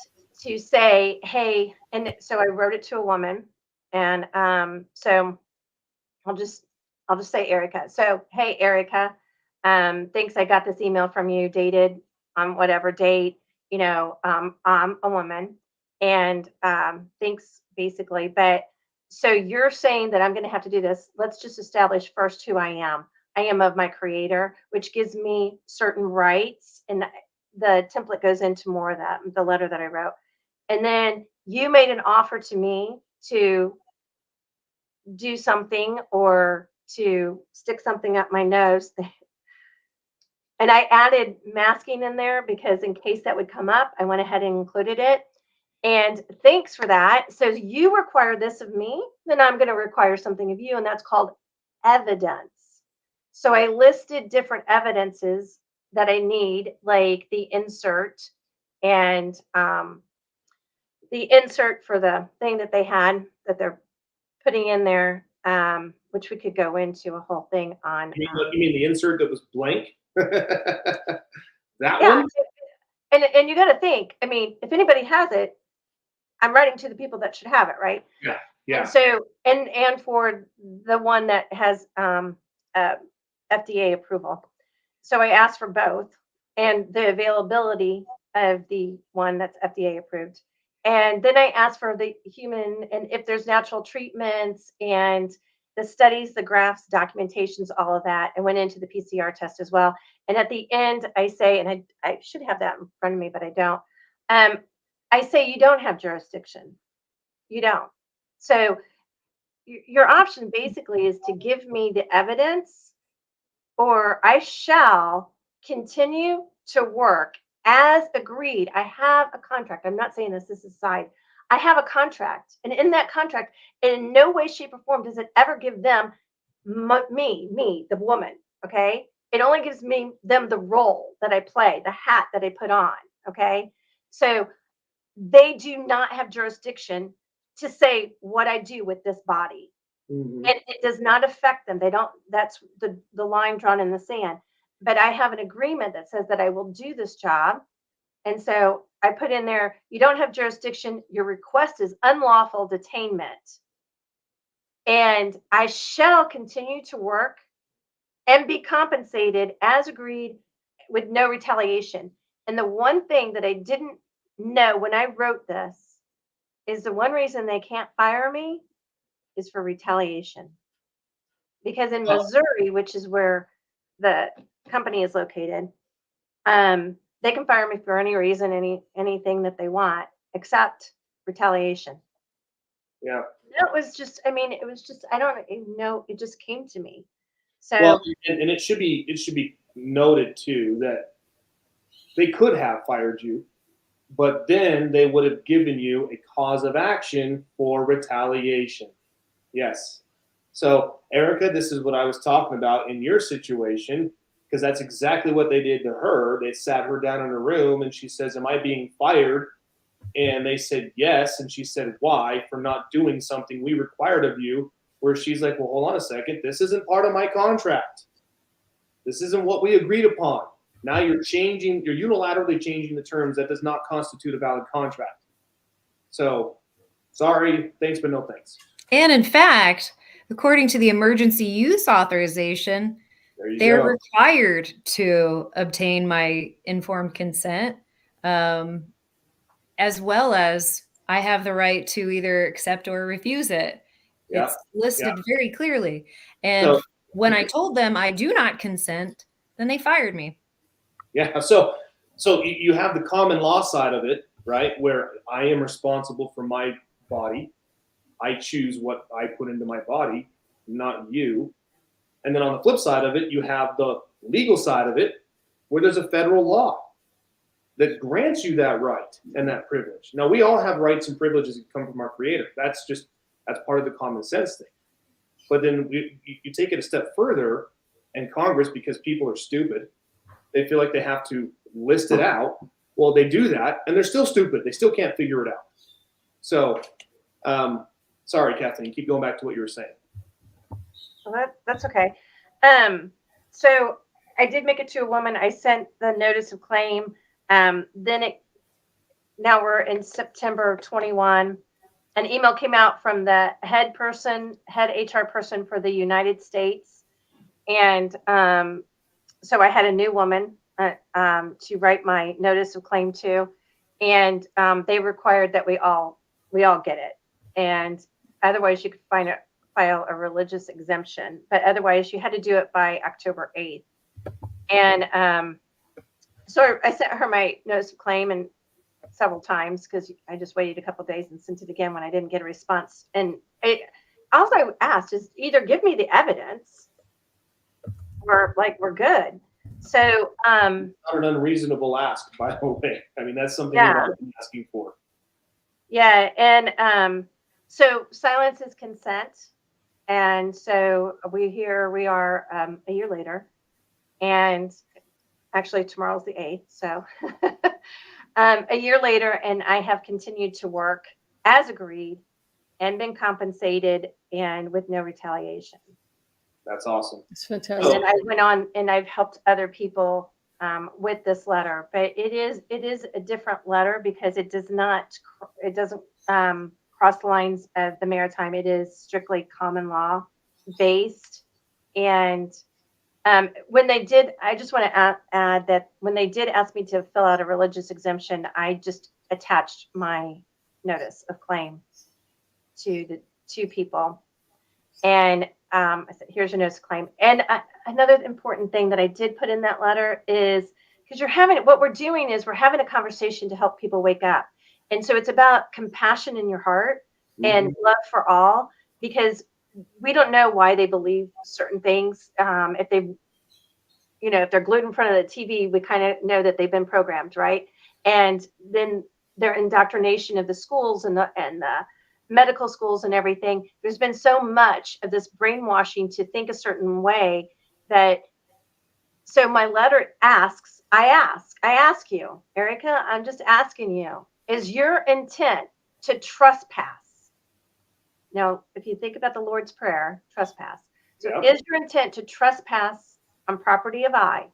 to say, hey, and so I wrote it to a woman. And so I'll just say Erika. So, hey, Erika, thanks. I got this email from you dated on whatever date, I'm a woman, and thanks basically. But so you're saying that I'm going to have to do this. Let's just establish first who I am. I am of my creator, which gives me certain rights. And the template goes into more of that, the letter that I wrote. And then you made an offer to me to do something or to stick something up my nose. And I added masking in there because in case that would come up, I went ahead and included it. And thanks for that. So you require this of me, then I'm going to require something of you. And that's called evidence. So I listed different evidences that I need, like the insert and the insert for the thing that they had that they're putting in there, which we could go into a whole thing on. You mean the insert that was blank? That Yeah, one? and you got to think. I mean, if anybody has it, I'm writing to the people that should have it, right? Yeah, yeah. And so, and for the one that has FDA approval, so I asked for both, and the availability of the one that's FDA approved. And then I asked for the human, and if there's natural treatments and the studies, the graphs, documentations, all of that. I went into the PCR test as well. And at the end, I say, and I should have that in front of me, but I don't. I say, you don't have jurisdiction. You don't. So your option basically is to give me the evidence, or I shall continue to work as agreed. I have a contract. I'm not saying this is side. I have a contract. And in that contract, in no way, shape, or form does it ever give them me, the woman. Okay. It only gives them the role that I play, the hat that I put on. Okay. So they do not have jurisdiction to say what I do with this body. Mm-hmm. And it does not affect them. They don't, that's the line drawn in the sand. But I have an agreement that says that I will do this job. And so I put in there, you don't have jurisdiction. Your request is unlawful detainment. And I shall continue to work and be compensated as agreed with no retaliation. And the one thing that I didn't know when I wrote this is the one reason they can't fire me is for retaliation. Because in Oh. Missouri, which is where the company is located, they can fire me for any reason, anything that they want, except retaliation. Yeah. That was just, I mean, it was just, I don't even know, it just came to me. So Well, and it should be noted too that they could have fired you, but then they would have given you a cause of action for retaliation. Yes. So, Erika, this is what I was talking about in your situation, because that's exactly what they did to her. They sat her down in a room and she says, "Am I being fired?" And they said, "Yes." And she said, "Why?" "For not doing something we required of you." Where she's like, "Well, hold on a second. This isn't part of my contract. This isn't what we agreed upon. Now you're unilaterally changing the terms. That does not constitute a valid contract. So, sorry, thanks, but no thanks." And in fact, according to the emergency use authorization, There you they're go. required to obtain my informed consent, as well as I have the right to either accept or refuse it. Yeah. It's listed very clearly. And So- when I told them I do not consent, then they fired me. Yeah. So you have the common law side of it, right? Where I am responsible for my body. I choose what I put into my body, not you. And then on the flip side of it, you have the legal side of it, where there's a federal law that grants you that right and that privilege. Now, we all have rights and privileges that come from our Creator. That's part of the common sense thing. But then you take it a step further, and Congress, because people are stupid, they feel like they have to list it out. Well, they do that, and they're still stupid. They still can't figure it out. So, sorry, Kathleen, keep going back to what you were saying. well, that's okay. So I did make it to a woman. I sent the notice of claim. Now we're in September 21. An email came out from the head HR person for the United States. And so I had a new woman to write my notice of claim to. And they required that we all get it. And otherwise you could file a religious exemption. But otherwise you had to do it by October 8th. And so I sent her my notice of claim and several times because I just waited a couple of days and sent it again when I didn't get a response. And all I asked is either give me the evidence or like we're good. So not an unreasonable ask, by the way. I mean, that's something Yeah. we've all been asking for. yeah, and so silence is consent. And so we are a year later, and actually tomorrow's the 8th. So a year later, and I have continued to work as agreed and been compensated and with no retaliation. That's awesome. It's And fantastic. then I went on and I've helped other people with this letter, but it is a different letter because it doesn't cross the lines of the maritime. It is strictly common law based. And when they did, I just want to add that when they did ask me to fill out a religious exemption, I just attached my notice of claim to the two people. And I said, here's your notice of claim. And another important thing that I did put in that letter is because what we're doing is we're having a conversation to help people wake up. And so it's about compassion in your heart and love for all, because we don't know why they believe certain things. If they're glued in front of the TV, we kind of know that they've been programmed, right? And then their indoctrination of the schools and the medical schools and everything. There's been so much of this brainwashing to think a certain way so my letter asks, I ask you, Erika, I'm just asking you, is your intent to trespass? Now, if you think about the Lord's Prayer, trespass. So is your intent to trespass on property of I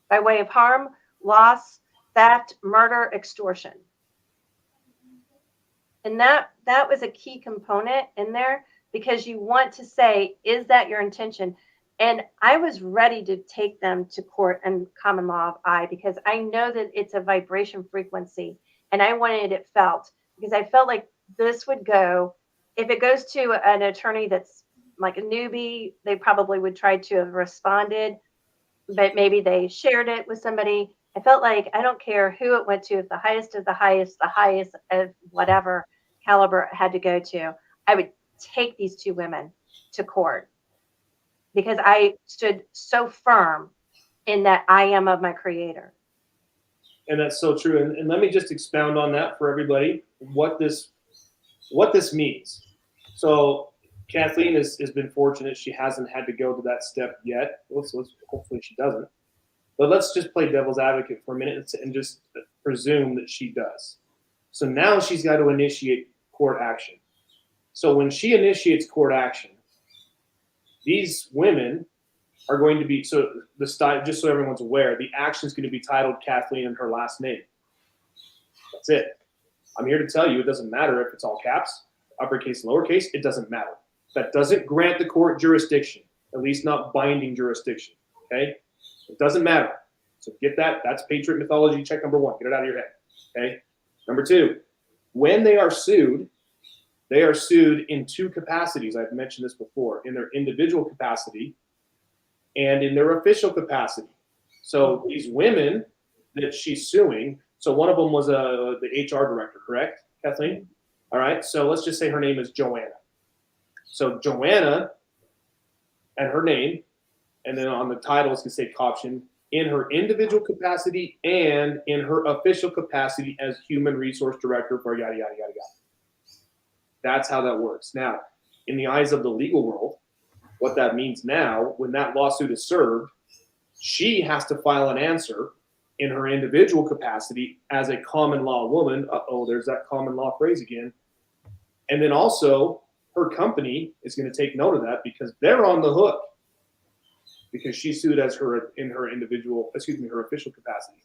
by way of harm, loss, theft, murder, extortion? And that was a key component in there because you want to say, is that your intention? And I was ready to take them to court and common law of I because I know that it's a vibration frequency and I wanted it felt because I felt like this would go if it goes to an attorney that's like a newbie, they probably would try to have responded, but maybe they shared it with somebody. I felt like I don't care who it went to, if the highest of the highest of whatever caliber it had to go to, I would take these two women to court because I stood so firm in that I am of my creator. And that's so true. And let me just expound on that for everybody, what this means. So Kathleen has been fortunate. She hasn't had to go to that step yet. Let's hopefully she doesn't. But let's just play devil's advocate for a minute and just presume that she does. So now she's got to initiate court action. So when she initiates court action, these women are going to be, so the style, just so everyone's aware, the action is going to be titled Kathleen and her last name. That's it. I'm here to tell you, it doesn't matter if it's all caps, uppercase, lowercase, it doesn't matter. That doesn't grant the court jurisdiction, at least not binding jurisdiction, okay? It doesn't matter. So get that. That's patriot mythology check number one. Get it out of your head, okay? Number two, when they are sued in two capacities. I've mentioned this before, in their individual capacity and in their official capacity. So these women that she's suing, so one of them was the HR director, correct, Kathleen? All right, so let's just say her name is Joanna. So Joanna and her name, and then on the title it's going to say caption, in her individual capacity and in her official capacity as human resource director for yada, yada, yada, yada. That's how that works. Now, in the eyes of the legal world, what that means now, when that lawsuit is served, she has to file an answer in her individual capacity as a common law woman. Uh-oh, there's that common law phrase again. And then also, her company is going to take note of that because they're on the hook because she sued as her in her individual, her official capacity.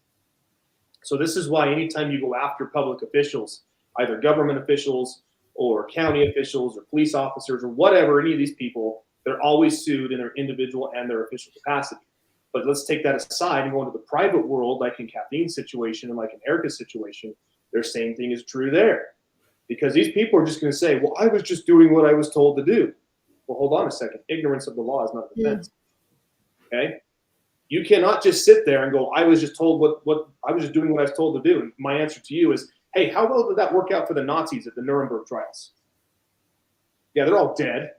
So this is why anytime you go after public officials, either government officials or county officials or police officers or whatever, any of these people, they're always sued in their individual and their official capacity. But let's take that aside and go into the private world, like in Kathleen's situation and like in Erika's situation, their same thing is true there. Because these people are just going to say, well, I was just doing what I was told to do. Well, hold on a second. Ignorance of the law is not a defense. Okay? You cannot just sit there and go, I was just told what I was just doing what I was told to do. And my answer to you is, hey, how well did that work out for the Nazis at the Nuremberg trials? Yeah, they're all dead.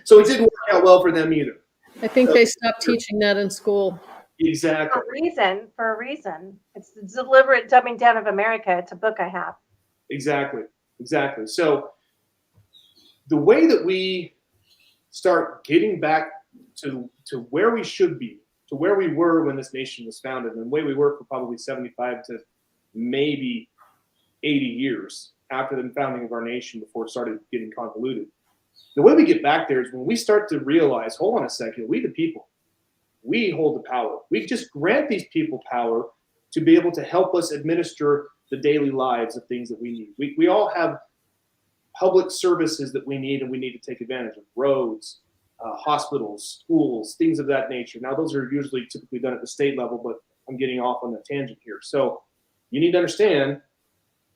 So it didn't work out well for them either. I think they stopped teaching that in school. Exactly. For a reason. It's the deliberate dumbing down of America. It's a book I have. Exactly. So the way that we start getting back to where we should be, to where we were when this nation was founded, and the way we were for probably 75 to maybe 80 years after the founding of our nation before it started getting convoluted. The way we get back there is when we start to realize, hold on a second, we the people, we hold the power. We just grant these people power to be able to help us administer the daily lives of things that we need. We all have public services that we need and we need to take advantage of. Roads, hospitals, schools, things of that nature. Now, those are usually typically done at the state level, but I'm getting off on the tangent here. So you need to understand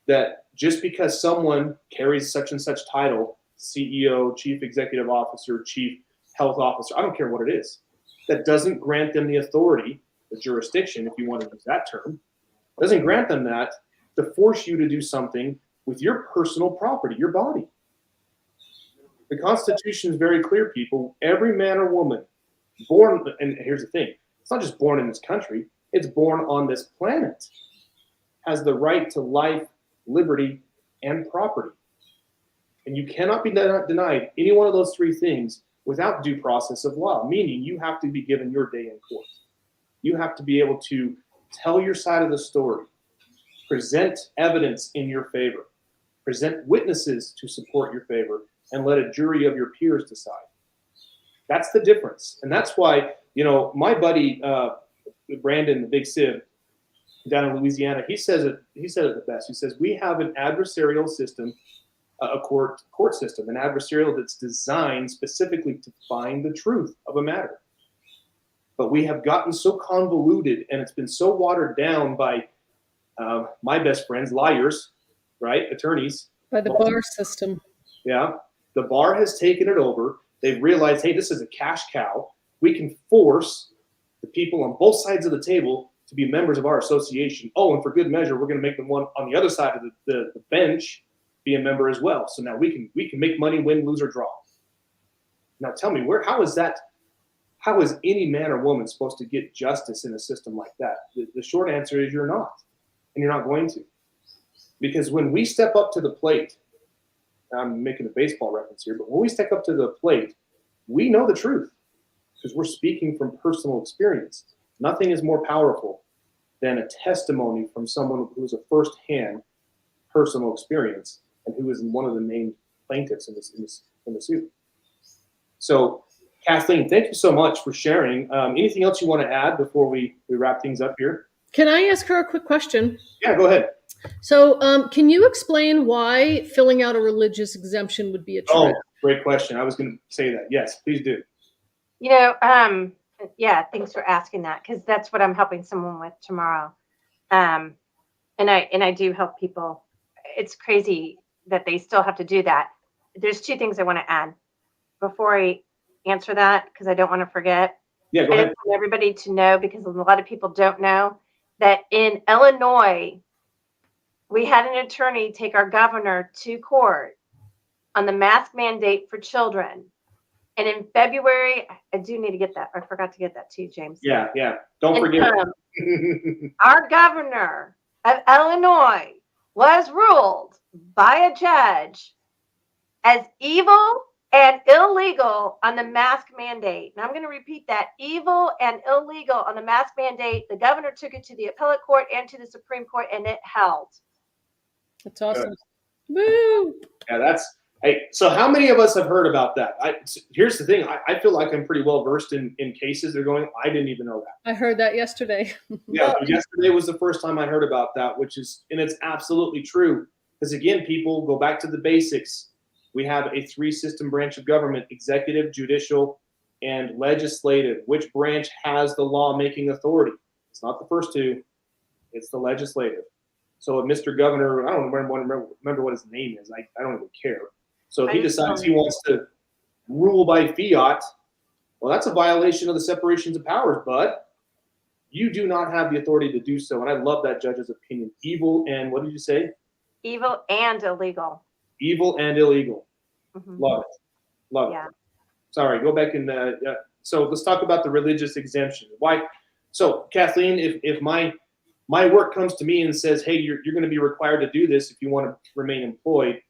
that just because someone carries such and such title, CEO, chief executive officer, chief health officer, I don't care what it is, that doesn't grant them the authority, the jurisdiction, if you want to use that term, doesn't grant them that to force you to do something with your personal property, your body. The Constitution is very clear, people. Every man or woman born, and here's the thing, it's not just born in this country, it's born on this planet, has the right to life, liberty, and property. And you cannot be denied any one of those three things without due process of law, meaning you have to be given your day in court. You have to be able to tell your side of the story, present evidence in your favor, present witnesses to support your favor, and let a jury of your peers decide. That's the difference. And that's why, my buddy, Brandon, the Big Civ, down in Louisiana, he said it the best. He says, we have an adversarial system, a court system, an adversarial that's designed specifically to find the truth of a matter. But we have gotten so convoluted and it's been so watered down by my best friends, liars, right? Attorneys. By the bar system. Yeah. The bar has taken it over. They've realized, hey, this is a cash cow. We can force the people on both sides of the table to be members of our association. Oh, and for good measure, we're going to make them one on the other side of the bench be a member as well. So now we can make money, win, lose, or draw. Now tell me, how is any man or woman supposed to get justice in a system like that? The short answer is you're not, and you're not going to. Because when we step up to the plate, I'm making a baseball reference here, but when we step up to the plate, we know the truth because we're speaking from personal experience. Nothing is more powerful than a testimony from someone who is a first-hand personal experience and who is one of the named plaintiffs in the suit. So, Kathleen, thank you so much for sharing. Anything else you want to add before we wrap things up here? Can I ask her a quick question? Yeah, go ahead. So, can you explain why filling out a religious exemption would be a trick? Oh, great question. I was going to say that. Yes, please do. Yeah, thanks for asking that, because that's what I'm helping someone with tomorrow. And I do help people. It's crazy that they still have to do that. There's two things I want to add before I answer that, because I don't want to forget. Yeah, go I ahead. just want everybody to know, because a lot of people don't know, that in Illinois, we had an attorney take our governor to court on the mask mandate for children. And in February, I do need to get that. I forgot to get that to you, James. Yeah. Don't forget. Our governor of Illinois was ruled by a judge as evil and illegal on the mask mandate. And I'm going to repeat that: evil and illegal on the mask mandate. The governor took it to the appellate court and to the Supreme Court, and it held. That's awesome. Woo! Yeah, so how many of us have heard about that? Here's the thing. I feel like I'm pretty well versed in cases. They're going, I didn't even know that. I heard that yesterday. Yeah, yesterday was the first time I heard about that, and it's absolutely true. Because again, people go back to the basics. We have a 3-system branch of government: executive, judicial, and legislative. Which branch has the law-making authority? It's not the first two. It's the legislative. So Mr. Governor, I don't remember what his name is. I don't even care. So if he decides he wants to rule by fiat, well, that's a violation of the separations of powers, bud. You do not have the authority to do so. And I love that judge's opinion. Evil and, what did you say? Evil and illegal. Evil and illegal. Mm-hmm. Love it. Love it. Sorry, go back and so let's talk about the religious exemption. Why? So Kathleen, if my work comes to me and says, hey, you're going to be required to do this if you want to remain employed,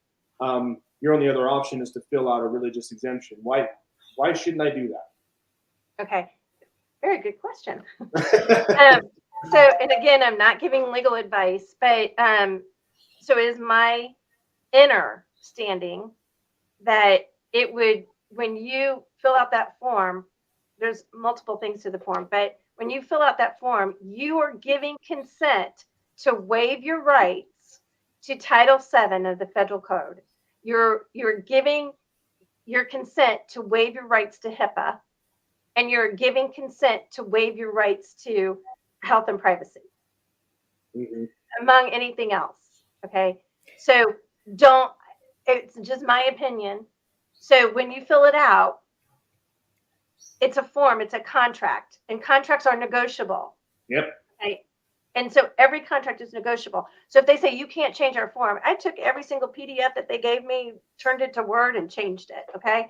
your only other option is to fill out a religious exemption. Why shouldn't I do that? Okay. Very good question. And again, I'm not giving legal advice, but so is my inner standing that it would, when you fill out that form, there's multiple things to the form, but when you fill out that form, you are giving consent to waive your rights to Title VII of the Federal Code. You're giving your consent to waive your rights to HIPAA, and you're giving consent to waive your rights to health and privacy, among anything else. Okay, so it's just my opinion. So when you fill it out, it's a form, it's a contract, and contracts are negotiable. Yep. Okay? And so every contract is negotiable. So if they say you can't change our form, I took every single PDF that they gave me, turned it to Word, and changed it. Okay.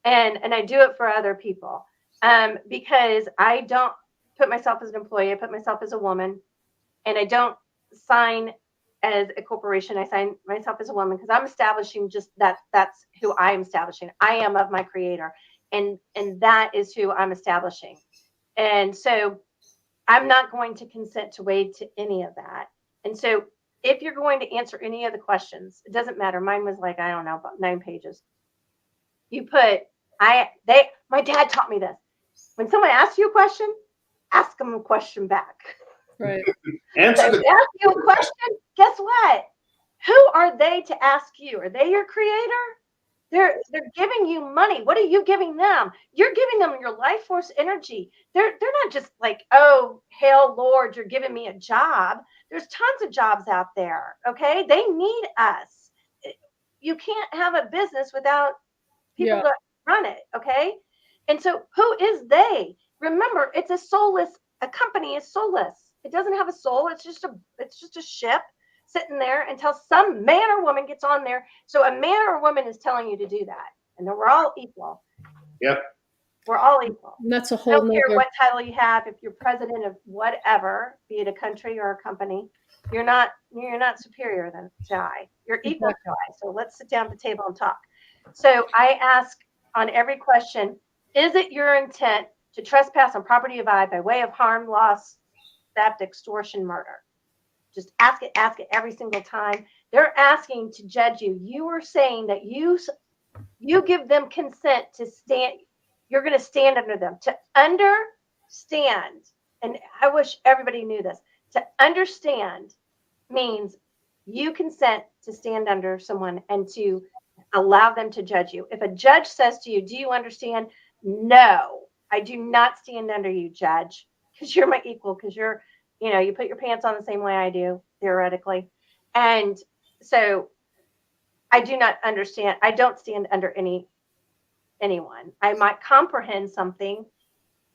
And I do it for other people because I don't put myself as an employee. I put myself as a woman, and I don't sign as a corporation. I sign myself as a woman because I'm establishing just that's who I am establishing. I am of my creator. And that is who I'm establishing. And so I'm not going to consent to waive to any of that. And so if you're going to answer any of the questions, it doesn't matter. Mine was like, I don't know, about 9 pages. You put, my dad taught me this. When someone asks you a question, ask them a question back. Right. Answer So the if they ask you a question, guess what? Who are they to ask you? Are they your creator? They're giving you money. What are you giving them? You're giving them your life force energy. They're not just like, oh, hail Lord, you're giving me a job. There's tons of jobs out there. Okay. They need us. you can't have a business without people Yeah. to run it. Okay. And so who is they? Remember, it's a company is soulless. It doesn't have a soul. It's just a ship sitting there until some man or woman gets on there. So a man or woman is telling you to do that. And then we're all equal. Yep. We're all equal. And that's a I whole don't care nother, what title you have. If you're president of whatever, be it a country or a company, you're not superior to I. You're equal to I. So let's sit down at the table and talk. So I ask on every question, is it your intent to trespass on property of I by way of harm, loss, theft, extortion, murder? Just ask it every single time. They're asking to judge you. You are saying that you give them consent to stand. You're going to stand under them. To understand, and I wish everybody knew this, to understand means you consent to stand under someone and to allow them to judge you. If a judge says to you, do you understand? No, I do not stand under you, judge, because you're my equal, because you put your pants on the same way I do, theoretically. And so I do not understand. I don't stand under anyone. I might comprehend something,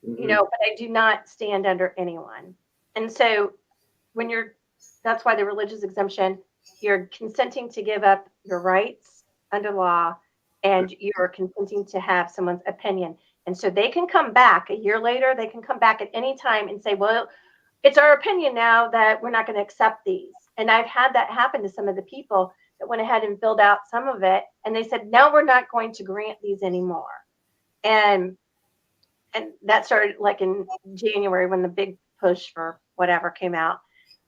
but I do not stand under anyone. And so that's why the religious exemption, you're consenting to give up your rights under law, and you're consenting to have someone's opinion. And so they can come back a year later, they can come back at any time and say, well, it's our opinion now that we're not going to accept these. And I've had that happen to some of the people that went ahead and filled out some of it. And they said, no, we're not going to grant these anymore. And that started like in January when the big push for whatever came out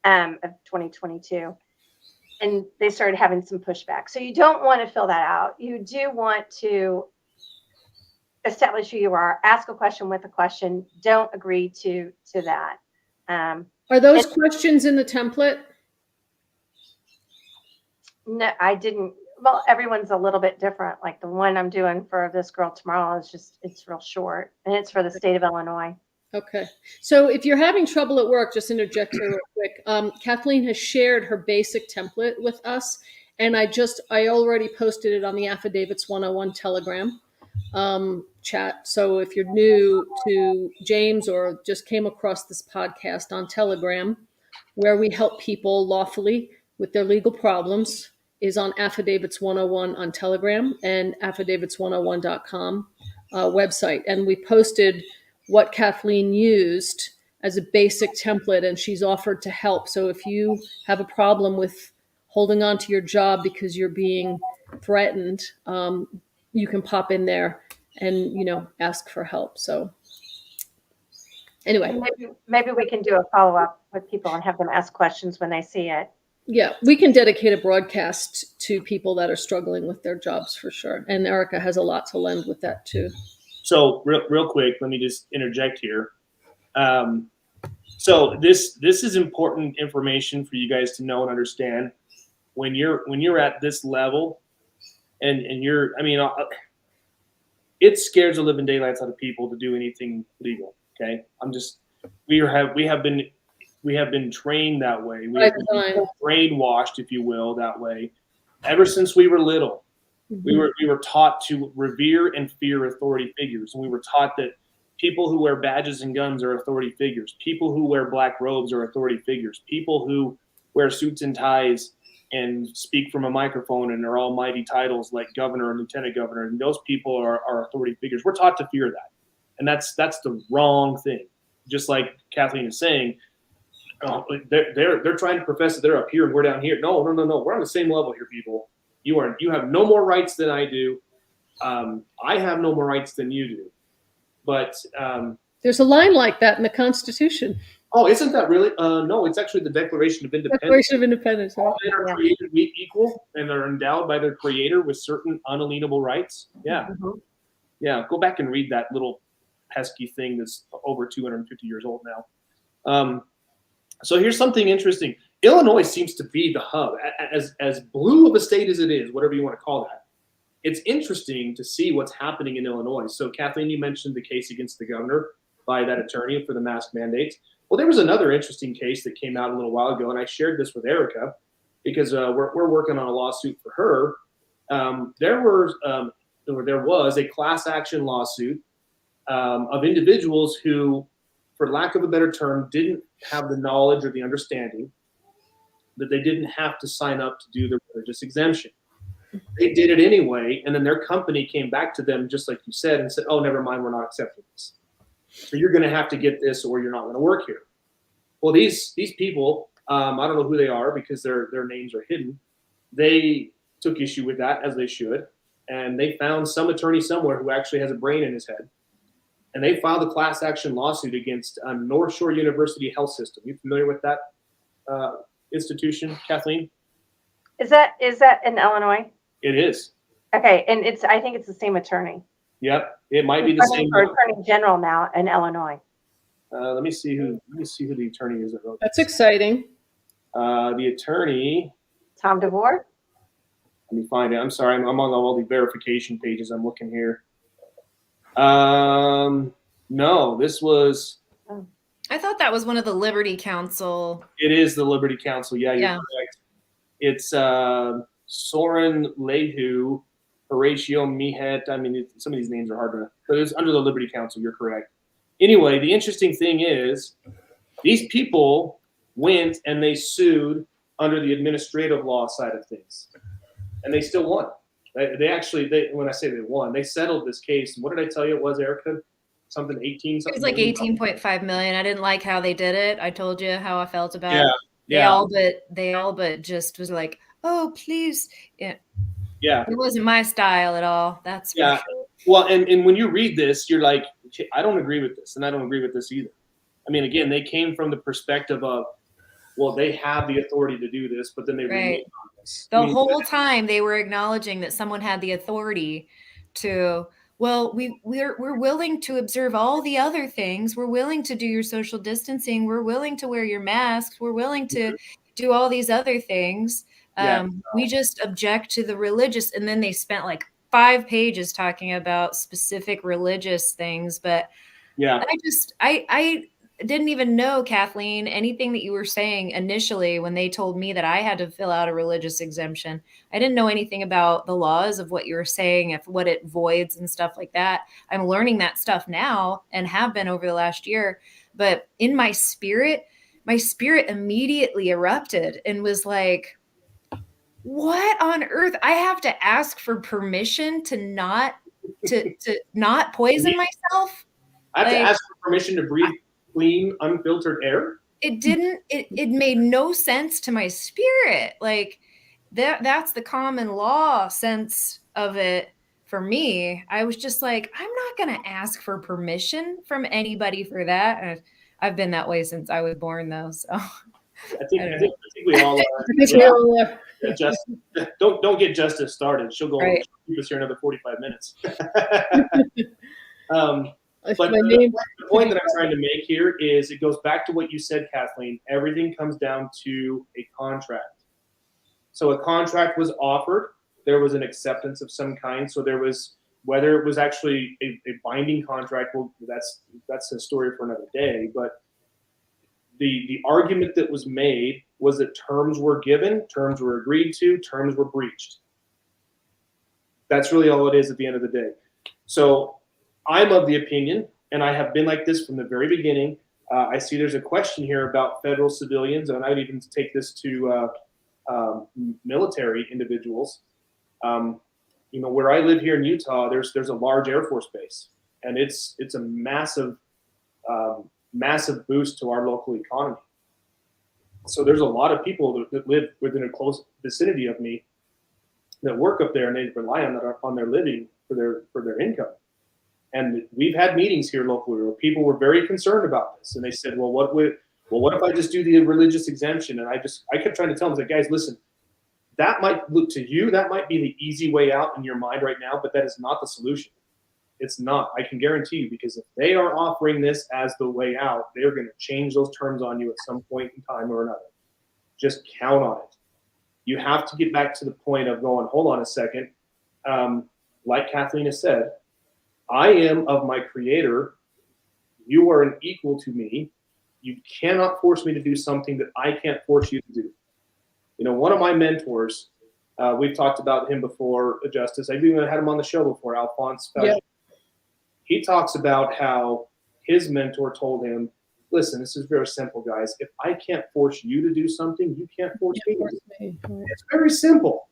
of 2022. And they started having some pushback. So you don't want to fill that out. You do want to establish who you are, ask a question with a question. Don't agree to that. are those questions in the template? No, I didn't. Well, everyone's a little bit different. Like the one I'm doing for this girl tomorrow it's real short, and it's for the state of Illinois. Okay. So if you're having trouble at work, just interject here real quick. Kathleen has shared her basic template with us, and I already posted it on the Affidavits 101 Telegram chat. So if you're new to James or just came across this podcast on Telegram, where we help people lawfully with their legal problems, is on Affidavits 101 on Telegram and affidavits101.com website. And we posted what Kathleen used as a basic template, and she's offered to help. So if you have a problem with holding on to your job because you're being threatened, you can pop in there and ask for help. So anyway, maybe we can do a follow-up with people and have them ask questions when they see it. yeah, we can dedicate a broadcast to people that are struggling with their jobs for sure. And Erika has a lot to lend with that too. So real quick, let me just interject here. So this is important information for you guys to know and understand when you're at this level, and it scares the living daylights out of people to do anything legal. Okay, we have been trained that way. We have been brainwashed, if you will, that way ever since we were little. We were taught to revere and fear authority figures, and we were taught that people who wear badges and guns are authority figures. People who wear black robes are authority figures. People who wear suits and ties and speak from a microphone and are almighty titles like governor and lieutenant governor, and those people are authority figures. We're taught to fear that, and that's the wrong thing. Just like Kathleen is saying, they're trying to profess that they're up here and we're down here. No. We're on the same level here, people. You have no more rights than I do. I have no more rights than you do. But there's a line like that in the Constitution. Oh, isn't that really? No, it's actually the Declaration of Independence. Declaration of Independence. All men are created equal and are endowed by their Creator with certain unalienable rights. Yeah. Mm-hmm. Yeah. Go back and read that little pesky thing that's over 250 years old now. So here's something interesting. Illinois seems to be the hub. As blue of a state as it is, whatever you want to call that, it's interesting to see what's happening in Illinois. So Kathleen, you mentioned the case against the governor by that attorney for the mask mandates. Well, there was another interesting case that came out a little while ago, and I shared this with Erika because we're working on a lawsuit for her. there was a class action lawsuit of individuals who, for lack of a better term, didn't have the knowledge or the understanding that they didn't have to sign up to do the religious exemption. They did it anyway, and then their company came back to them, just like you said, and said, oh, never mind, we're not accepting this. So you're going to have to get this or you're not going to work here. Well, these people, I don't know who they are because their names are hidden. They took issue with that, as they should, and they found some attorney somewhere who actually has a brain in his head, and they filed a class action lawsuit against North Shore University Health System. You familiar with that institution, Kathleen? Is that in Illinois? It is. Okay, and I think it's the same attorney. Yep, it might be the same. For Attorney General now in Illinois. Let me see who the attorney is that wrote That's exciting. the attorney. Tom DeVore? Let me find it. I'm sorry, I'm on all the verification pages. I'm looking here. No, this was. I thought that was one of the Liberty Council. It is the Liberty Council. Yeah, you're Yeah. correct. It's Soren Lehu, Horatio Mihet. I mean, some of these names are hard to, but it's under the Liberty Council. You're correct. Anyway, the interesting thing is these people went and they sued under the administrative law side of things, and they still won. They actually, when I say they won, they settled this case. What did I tell you it was, Erika? Something 18 something. It was like 18.5 million. I didn't like how they did it. I told you how I felt about it. Yeah. They all but just was like, oh, please. Yeah. Yeah. It wasn't my style at all. That's for Yeah. sure. Well, and when you read this, you're like, okay, I don't agree with this, and I don't agree with this either. I mean, again, they came from the perspective of, well, they have the authority to do this, but then they reneged on this. The whole time they were acknowledging that someone had the authority to, well, we're willing to observe all the other things. We're willing to do your social distancing. We're willing to wear your masks. We're willing to do all these other things. We just object to the religious. And then they spent like 5 pages talking about specific religious things. But yeah, I didn't even know, Kathleen, anything that you were saying initially when they told me that I had to fill out a religious exemption. I didn't know anything about the laws of what you were saying, if what it voids and stuff like that. I'm learning that stuff now and have been over the last year. But in my spirit immediately erupted and was like, what on earth? I have to ask for permission to not poison myself? I have to ask for permission to breathe clean, unfiltered air? It made no sense to my spirit. Like that's the common law sense of it for me. I was just like, I'm not going to ask for permission from anybody for that. And I've been that way since I was born, though. So I think we all don't get Justice started. She'll go on, keep us here another 45 minutes. But the point that I'm trying to make here is it goes back to what you said, Kathleen. Everything comes down to a contract. So a contract was offered. There was an acceptance of some kind. So there was, whether it was actually a binding contract, well, that's a story for another day. But the argument that was made was that terms were given, terms were agreed to, terms were breached. That's really all it is at the end of the day. So I'm of the opinion, and I have been like this from the very beginning. I see there's a question here about federal civilians, and I would even take this to military individuals. Where I live here in Utah, there's a large Air Force base, and it's a massive boost to our local economy. So there's a lot of people that live within a close vicinity of me that work up there, and they rely on their living for their income. And we've had meetings here locally where people were very concerned about this, and they said, "Well, what if I just do the religious exemption?" And I kept trying to tell them, like, guys, listen, that might look to you, that might be the easy way out in your mind right now, but that is not the solution. It's not. I can guarantee you, because if they are offering this as the way out, they're going to change those terms on you at some point in time or another. Just count on it. You have to get back to the point of going, hold on a second. Like Kathleen has said, I am of my creator. You are an equal to me. You cannot force me to do something that I can't force you to do. One of my mentors, We've talked about him before, Justice. I've even had him on the show before, Alphonse. Yeah. He talks about how his mentor told him, listen, this is very simple, guys. If I can't force you to do something, you can't force me to do it. It's very simple.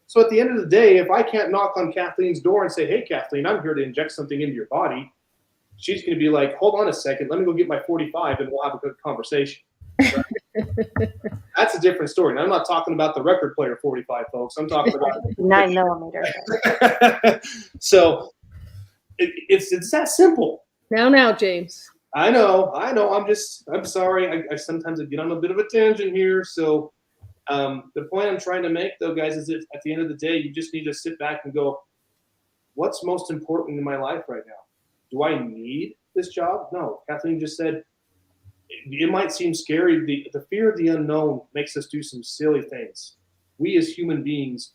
So at the end of the day, if I can't knock on Kathleen's door and say, hey, Kathleen, I'm here to inject something into your body, she's going to be like, hold on a second, let me go get my 45 and we'll have a good conversation. Right? That's a different story. And I'm not talking about the record player 45, folks. I'm talking about 9mm. So it's that simple. Now, James. I know. I'm sorry. I sometimes get on a bit of a tangent here. So the point I'm trying to make, though, guys, is that at the end of the day, you just need to sit back and go, what's most important in my life right now? Do I need this job? No. Kathleen just said, it might seem scary. The fear of the unknown makes us do some silly things. We as human beings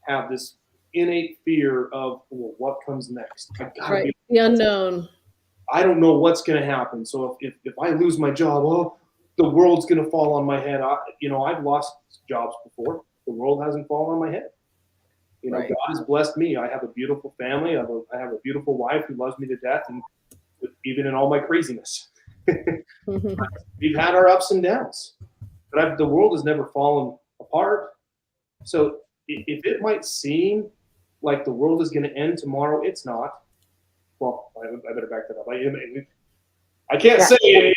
have this innate fear of, well, what comes next? Right. The unknown. I don't know what's going to happen. So if I lose my job, oh, the world's going to fall on my head. I've lost jobs before. The world hasn't fallen on my head. Right. God has blessed me. I have a beautiful family. I have a beautiful wife who loves me to death, and even in all my craziness. We've had our ups and downs, but the world has never fallen apart. So if it might seem like the world is going to end tomorrow, it's not. Well, I better back that up. I can't say it.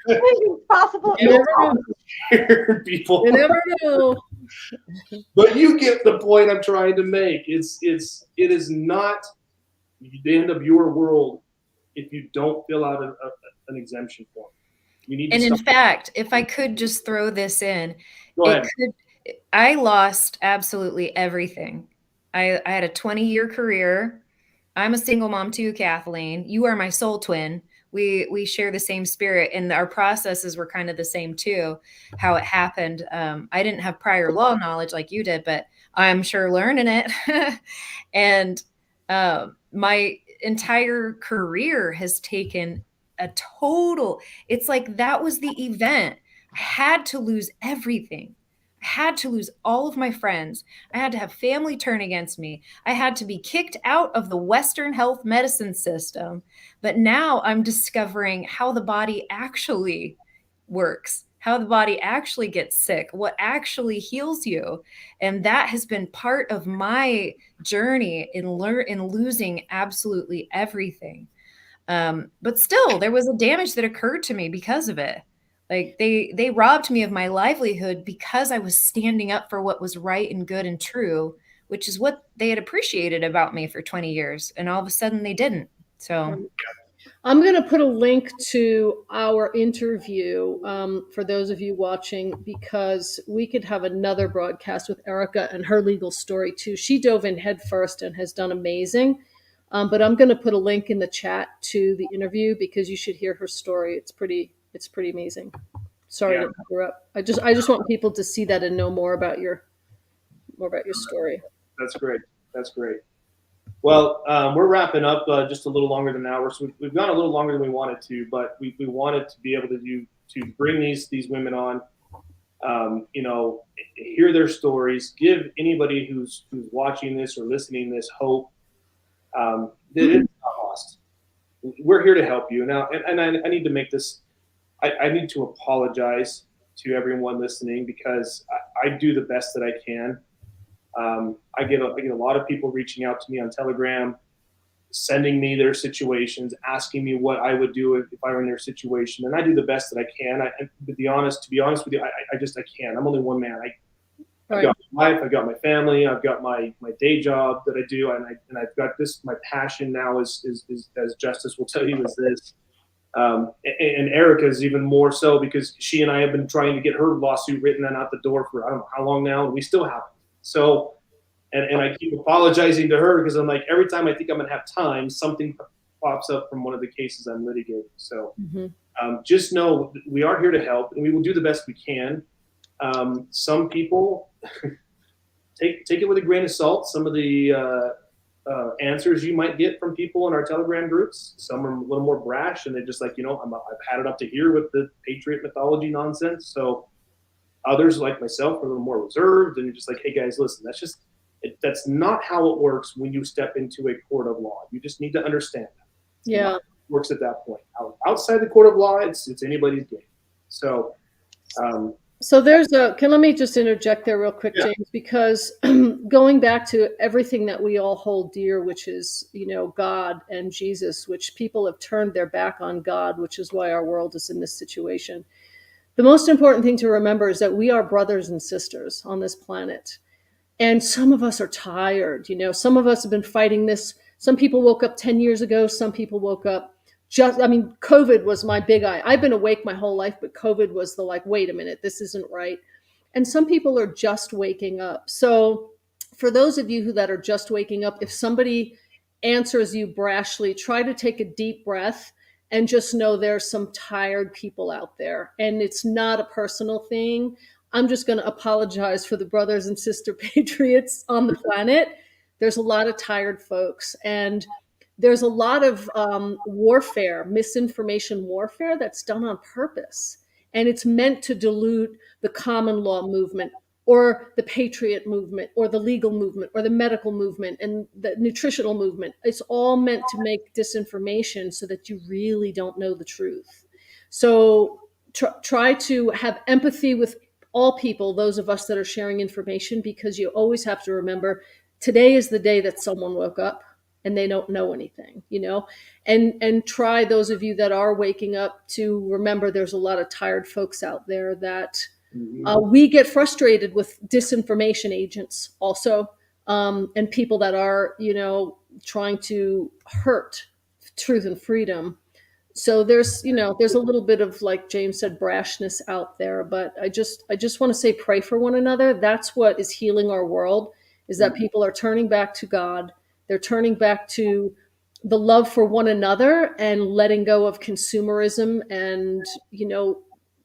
Anything's possible. You never know. People. You never know. But you get the point I'm trying to make. It is not the end of your world if you don't fill out an exemption form. You need. And in fact, if I could just throw this in, Go ahead. I lost absolutely everything. I had a 20-year career. I'm a single mom too, Kathleen. You are my soul twin. We share the same spirit, and our processes were kind of the same too, how it happened. I didn't have prior law knowledge like you did, but I'm sure learning it. And my entire career has taken a total, it's like that was the event. I had to lose everything. I had to lose all of my friends. I had to have family turn against me. I had to be kicked out of the Western health medicine system. But now I'm discovering how the body actually works, how the body actually gets sick, what actually heals you. And that has been part of my journey in losing absolutely everything. But still, there was a damage that occurred to me because of it. Like they robbed me of my livelihood because I was standing up for what was right and good and true, which is what they had appreciated about me for 20 years. And all of a sudden they didn't. So I'm going to put a link to our interview for those of you watching, because we could have another broadcast with Erika and her legal story too. She dove in headfirst and has done amazing. But I'm going to put a link in the chat to the interview because you should hear her story. It's pretty amazing. Sorry to interrupt. I just want people to see that and know more about your story. That's great. Well, we're wrapping up just a little longer than an hour, so we've gone a little longer than we wanted to, but we wanted to be able to bring these women on, hear their stories, give anybody who's watching this or listening this hope that it's not lost. We're here to help you now, and I need to make this. I need to apologize to everyone listening because I do the best that I can. I get a lot of people reaching out to me on Telegram, sending me their situations, asking me what I would do if I were in their situation, and I do the best that I can. To be honest with you, I can't. I'm only one man. I've got my wife, I've got my family, I've got my day job that I do, and I've got this. My passion now is as Justice will tell you, is this. And Erika is even more so because she and I have been trying to get her lawsuit written and out the door for I don't know how long now, and we still haven't. So, and I keep apologizing to her because I'm like, every time I think I'm going to have time, something pops up from one of the cases I'm litigating. So just know we are here to help, and we will do the best we can. Some people take it with a grain of salt. Some of the answers you might get from people in our Telegram groups. Some are a little more brash, and they're just like, I've had it up to here with the patriot mythology nonsense. So Others, like myself, are a little more reserved, and you're just like, hey guys, listen, that's not how it works when you step into a court of law. You just need to understand that. Yeah. It works at that point. Outside the court of law, it's anybody's game. So, So let me just interject there real quick, Yeah. James, because going back to everything that we all hold dear, which is, God and Jesus, which people have turned their back on God, which is why our world is in this situation. The most important thing to remember is that we are brothers and sisters on this planet. And some of us are tired. Some of us have been fighting this. Some people woke up 10 years ago. Some people woke up COVID was my big eye. I've been awake my whole life, but COVID was the like, wait a minute, this isn't right. And some people are just waking up. So for those of you that are just waking up, if somebody answers you brashly, try to take a deep breath and just know there's some tired people out there. And it's not a personal thing. I'm just going to apologize for the brothers and sister patriots on the planet. There's a lot of tired folks, and there's a lot of warfare, misinformation warfare that's done on purpose. And it's meant to dilute the common law movement or the patriot movement or the legal movement or the medical movement and the nutritional movement. It's all meant to make disinformation so that you really don't know the truth. So try to have empathy with all people, those of us that are sharing information, because you always have to remember today is the day that someone woke up and they don't know anything, and try, those of you that are waking up, to remember there's a lot of tired folks out there that we get frustrated with disinformation agents also, and people that are, trying to hurt truth and freedom. So there's a little bit of, like James said, brashness out there, but I just want to say, pray for one another. That's what is healing our world, is that people are turning back to God. They're turning back to the love for one another and letting go of consumerism and,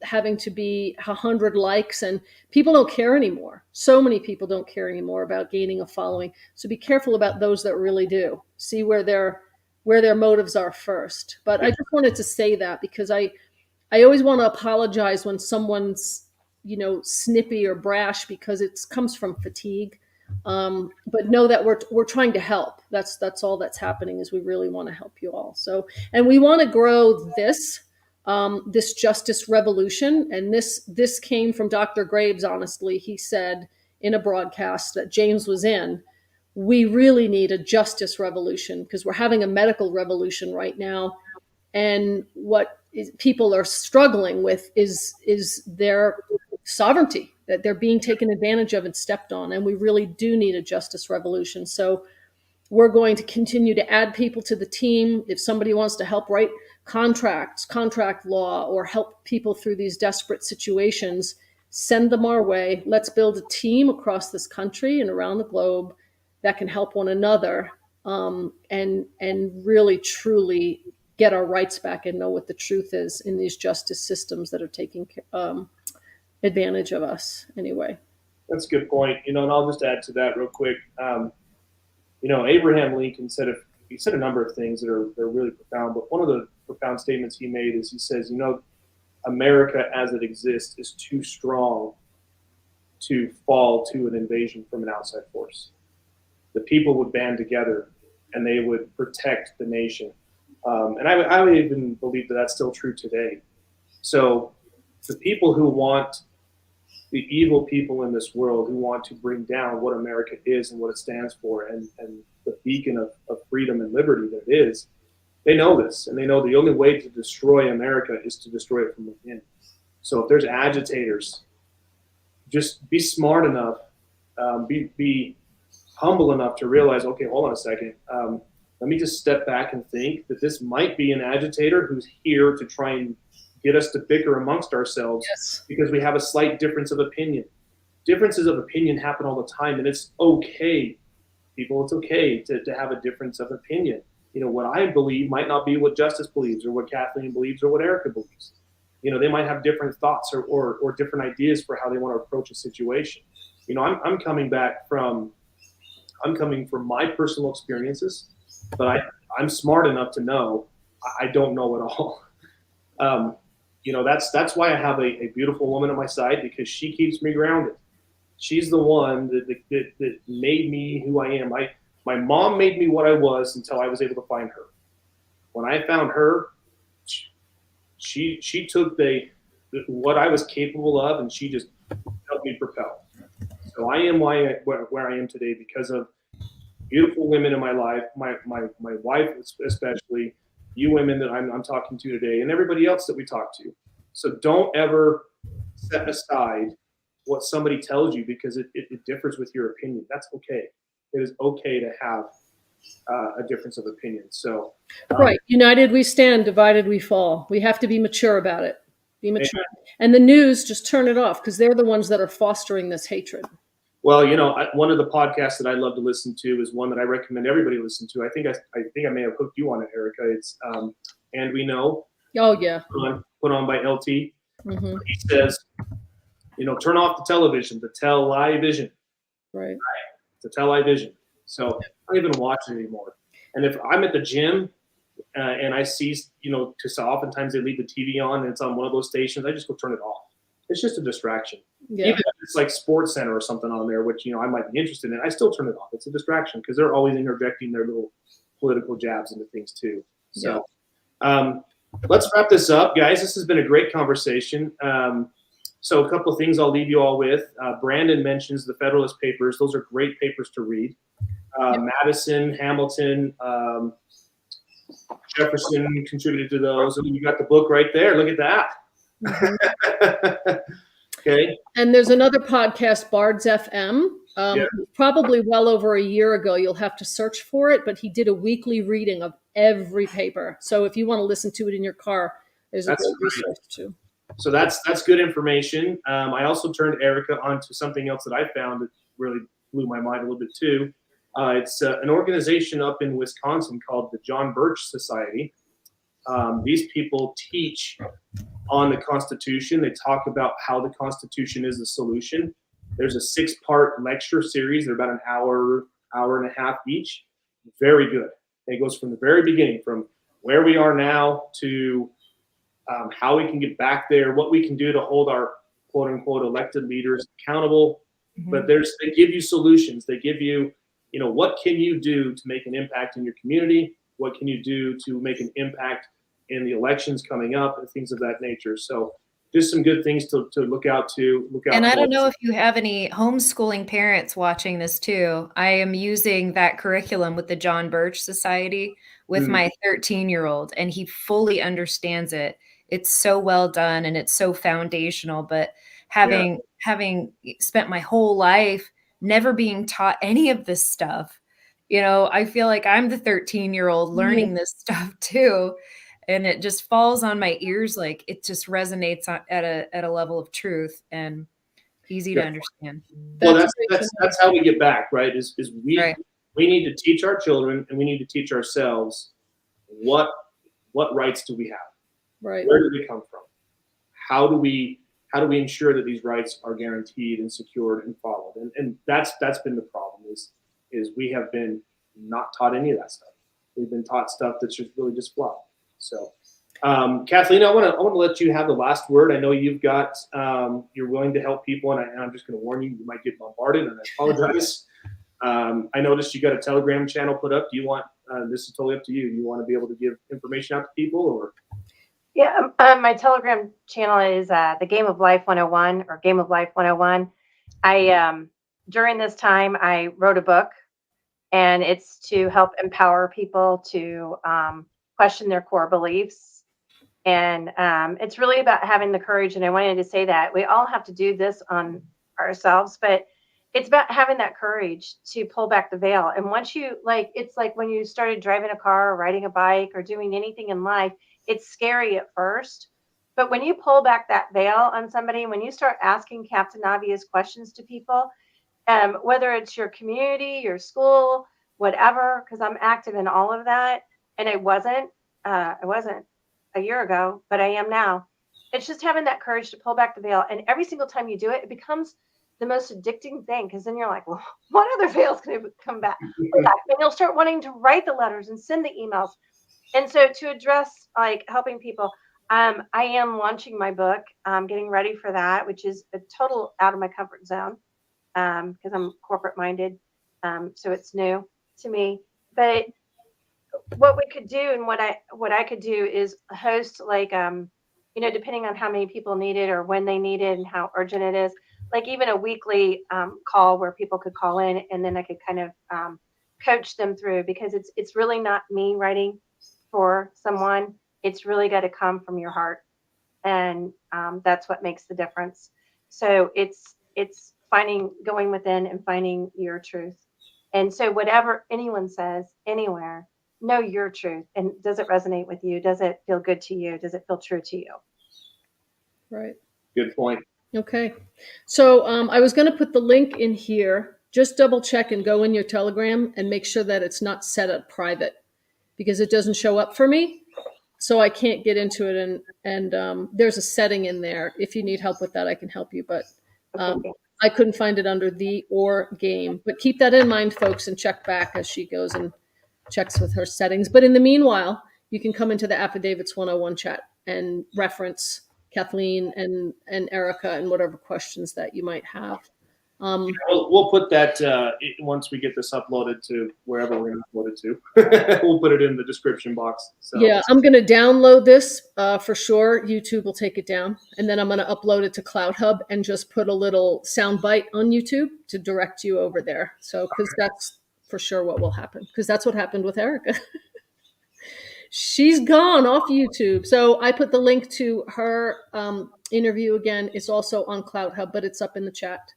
having to be 100 likes, and people don't care anymore. So many people don't care anymore about gaining a following. So be careful about those that really do. See where their motives are first. But I just wanted to say that because I always want to apologize when someone's, snippy or brash, because it comes from fatigue. But know that we're trying to help. That's all that's happening, is we really want to help you all. So, and we want to grow this justice revolution. And this came from Dr. Graves. Honestly, he said in a broadcast that James was in, we really need a justice revolution because we're having a medical revolution right now. And what people are struggling with is their sovereignty, that they're being taken advantage of and stepped on. And we really do need a justice revolution. So we're going to continue to add people to the team. If somebody wants to help write contracts, contract law, or help people through these desperate situations, send them our way. Let's build a team across this country and around the globe that can help one another, and really truly get our rights back and know what the truth is in these justice systems that are taking advantage of us anyway. That's a good point. And I'll just add to that real quick. Abraham Lincoln said a number of things that are really profound, but one of the profound statements he made is he says, America as it exists is too strong to fall to an invasion from an outside force. The people would band together and they would protect the nation. And I would even believe that that's still true today. So the people who want, the evil people in this world who want to bring down what America is and what it stands for, and the beacon of freedom and liberty that it is, they know this, and they know the only way to destroy America is to destroy it from within. So if there's agitators, just be smart enough, be humble enough to realize, okay, hold on a second. Let me just step back and think that this might be an agitator who's here to try and get us to bicker amongst ourselves. Yes. Because we have a slight difference of opinion. Differences of opinion happen all the time, and it's okay, people. It's okay to have a difference of opinion. What I believe might not be what Justice believes, or what Kathleen believes, or what Erika believes. They might have different thoughts or different ideas for how they want to approach a situation. I'm coming from my personal experiences, but I'm smart enough to know I don't know it all. that's why I have a beautiful woman on my side, because she keeps me grounded. She's the one that made me who I am. My mom made me what I was until I was able to find her. When I found her, she took what I was capable of, and she just helped me propel. So I am where I am today because of beautiful women in my life, my wife especially, you women that I'm talking to today, and everybody else that we talk to. So don't ever set aside what somebody tells you because it differs with your opinion. That's okay. It is okay to have a difference of opinion. So Right. United we stand, divided we fall. We have to be mature about it. Be mature. And the news, just turn it off because they're the ones that are fostering this hatred. Well, one of the podcasts that I love to listen to is one that I recommend everybody listen to. I think I may have hooked you on it, Erika. It's And We Know. Oh yeah. Put on by LT. Mm-hmm. He says, turn off the television, the tell-lie vision. Right. The tell-lie vision. So I don't even watch it anymore. And if I'm at the gym and I see, because oftentimes they leave the TV on and it's on one of those stations, I just go turn it off. It's just a distraction. Yeah. Even if it's like Sports Center or something on there, which I might be interested in, I still turn it off. It's a distraction because they're always interjecting their little political jabs into things too. So let's wrap this up, guys. This has been a great conversation. So a couple of things I'll leave you all with. Brandon mentions the Federalist Papers. Those are great papers to read. Madison, Hamilton, Jefferson contributed to those. You got the book right there. Look at that. Mm-hmm. Okay. And there's another podcast, Bards FM. Probably well over a year ago. You'll have to search for it, but he did a weekly reading of every paper. So if you want to listen to it in your car, there's a great resource too. So that's good information. I also turned Erika onto something else that I found that really blew my mind a little bit too. It's an organization up in Wisconsin called the John Birch Society. These people teach on the Constitution. They talk about how the Constitution is the solution. There's a 6-part lecture series. They're about an hour and a half each. Very good. It goes from the very beginning, from where we are now to how we can get back there, what we can do to hold our quote unquote elected leaders accountable. Mm-hmm. But they give you solutions. They give you, what can you do to make an impact in your community? What can you do to make an impact in the elections coming up and things of that nature? So just some good things to look out to. And I don't know if you have any homeschooling parents watching this too. I am using that curriculum with the John Birch Society with my 13-year-old, and he fully understands it. It's so well done and it's so foundational, but having spent my whole life never being taught any of this stuff, I feel like I'm the 13-year-old learning this stuff too. And it just falls on my ears. Like it just resonates at a level of truth and easy to understand. Well, that's how we get back, right? Is we need to teach our children and we need to teach ourselves what rights do we have? Right. Where do they come from? How do we ensure that these rights are guaranteed and secured and followed? And that's been the problem is we have been not taught any of that stuff. We've been taught stuff that's just really just flawed. So, Kathleen, I want to let you have the last word. I know you've got you're willing to help people, and I'm just going to warn you might get bombarded, and I apologize. I noticed you got a Telegram channel put up. Do you want this is totally up to you. You want to be able to give information out to people, or? Yeah, my Telegram channel is the Game of Life 101 or Game of Life 101. I during this time I wrote a book, and it's to help empower people to question their core beliefs. And it's really about having the courage. And I wanted to say that we all have to do this on ourselves, but it's about having that courage to pull back the veil. And once you it's like when you started driving a car or riding a bike or doing anything in life, it's scary at first. But when you pull back that veil on somebody, when you start asking Captain Obvious questions to people, whether it's your community, your school, whatever, because I'm active in all of that. And I wasn't a year ago, but I am now. It's just having that courage to pull back the veil. And every single time you do it, it becomes the most addicting thing, because then you're like, well, what other veils can I come back? And you'll start wanting to write the letters and send the emails. And so to address helping people, I am launching my book. I'm getting ready for that, which is a total out of my comfort zone because I'm corporate minded. So it's new to me. But what we could do and what I could do is host like depending on how many people need it or when they need it and how urgent it is, like even a weekly call where people could call in and then I could kind of coach them through because it's really not me writing for someone. It's really got to come from your heart, and that's what makes the difference. So it's finding going within and finding your truth. And so whatever anyone says anywhere, know your truth. And does it resonate with you? Does it feel good to you? Does it feel true to you? Right. Good point. Okay. So I was going to put the link in here. Just double check and go in your Telegram and make sure that it's not set up private because it doesn't show up for me. So I can't get into it. And there's a setting in there. If you need help with that, I can help you. But I couldn't find it under the or game. But keep that in mind, folks, and check back as she goes and checks with her settings. But in the meanwhile, you can come into the Affidavits 101 chat and reference Kathleen and Erika and whatever questions that you might have. We'll put that once we get this uploaded to wherever we're going to upload it to. We'll put it in the description box. So. Yeah, I'm going to download this for sure. YouTube will take it down. And then I'm going to upload it to Cloud Hub and just put a little sound bite on YouTube to direct you over there. So, because that's for sure what will happen. Because that's what happened with Erika. She's gone off YouTube. So I put the link to her interview again. It's also on Cloud Hub, but it's up in the chat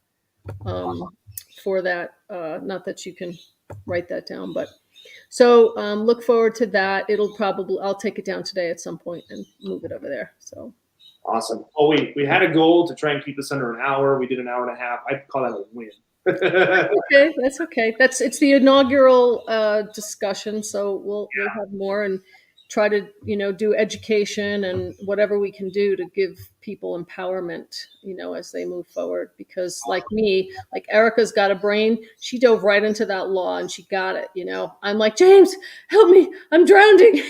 for that. Not that you can write that down, but so look forward to that. I'll take it down today at some point and move it over there. So awesome. Oh, we had a goal to try and keep this under an hour. We did an hour and a half. I'd call that a win. Okay, that's okay. It's the inaugural discussion, so we'll have more and try to do education and whatever we can do to give people empowerment as they move forward. Because like me, like Erika's got a brain, she dove right into that law and she got it. I'm like, James, help me, I'm drowning.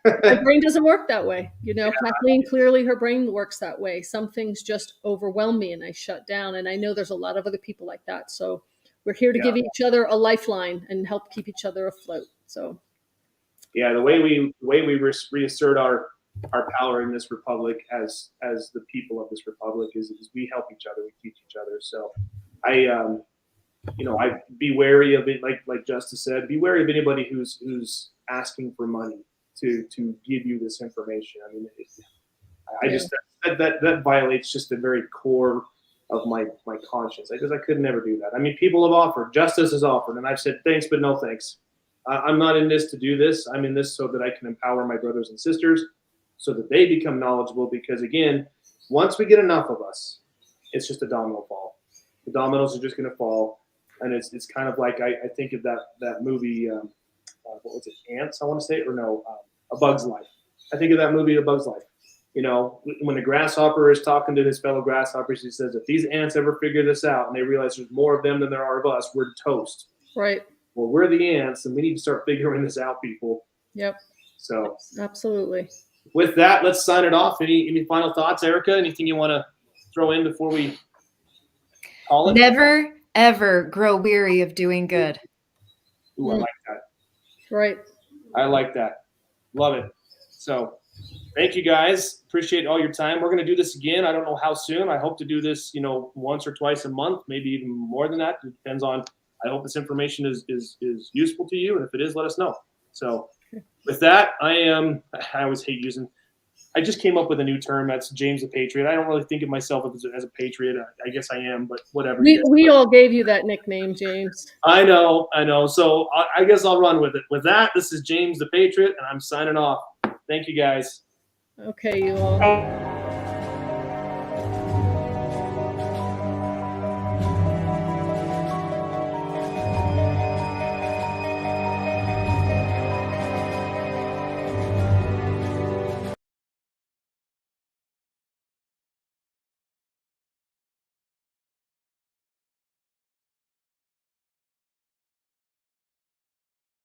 My brain doesn't work that way. Kathleen, clearly her brain works that way. Some things just overwhelm me and I shut down. And I know there's a lot of other people like that. So we're here to give each other a lifeline and help keep each other afloat. So yeah, the way we reassert our power in this republic as the people of this republic is we help each other, we teach each other. So I be wary of it, like Justice said, be wary of anybody who's asking for money to give you this information. I mean, just that violates just the very core of my conscience. I could never do that. I mean, people have offered, Justice has offered, and I've said thanks, but no thanks. I'm not in this to do this. I'm in this so that I can empower my brothers and sisters so that they become knowledgeable. Because again, once we get enough of us, it's just a domino fall. The dominoes are just going to fall. And it's kind of like, I think of that movie, what was it, Ants, I want to say, or no, A Bug's Life. I think of that movie, A Bug's Life. When the grasshopper is talking to his fellow grasshoppers, he says, if these ants ever figure this out and they realize there's more of them than there are of us, we're toast. Right. Well, we're the ants, and we need to start figuring this out, people. Yep. So absolutely. With that, let's sign it off. Any final thoughts, Erika? Anything you want to throw in before we call it? Never, ever grow weary of doing good. Ooh, I like that. Right. I like that. Love it. So thank you, guys. Appreciate all your time. We're going to do this again. I don't know how soon. I hope to do this, once or twice a month, maybe even more than that. It depends on. I hope this information is useful to you, and if it is, let us know. So with that, I always hate using. I just came up with a new term. That's James the Patriot. I don't really think of myself as a patriot. I guess I am, but whatever. We all gave you that nickname, James. I know. So I guess I'll run with it. With that, this is James the Patriot, and I'm signing off. Thank you, guys. Okay, you all.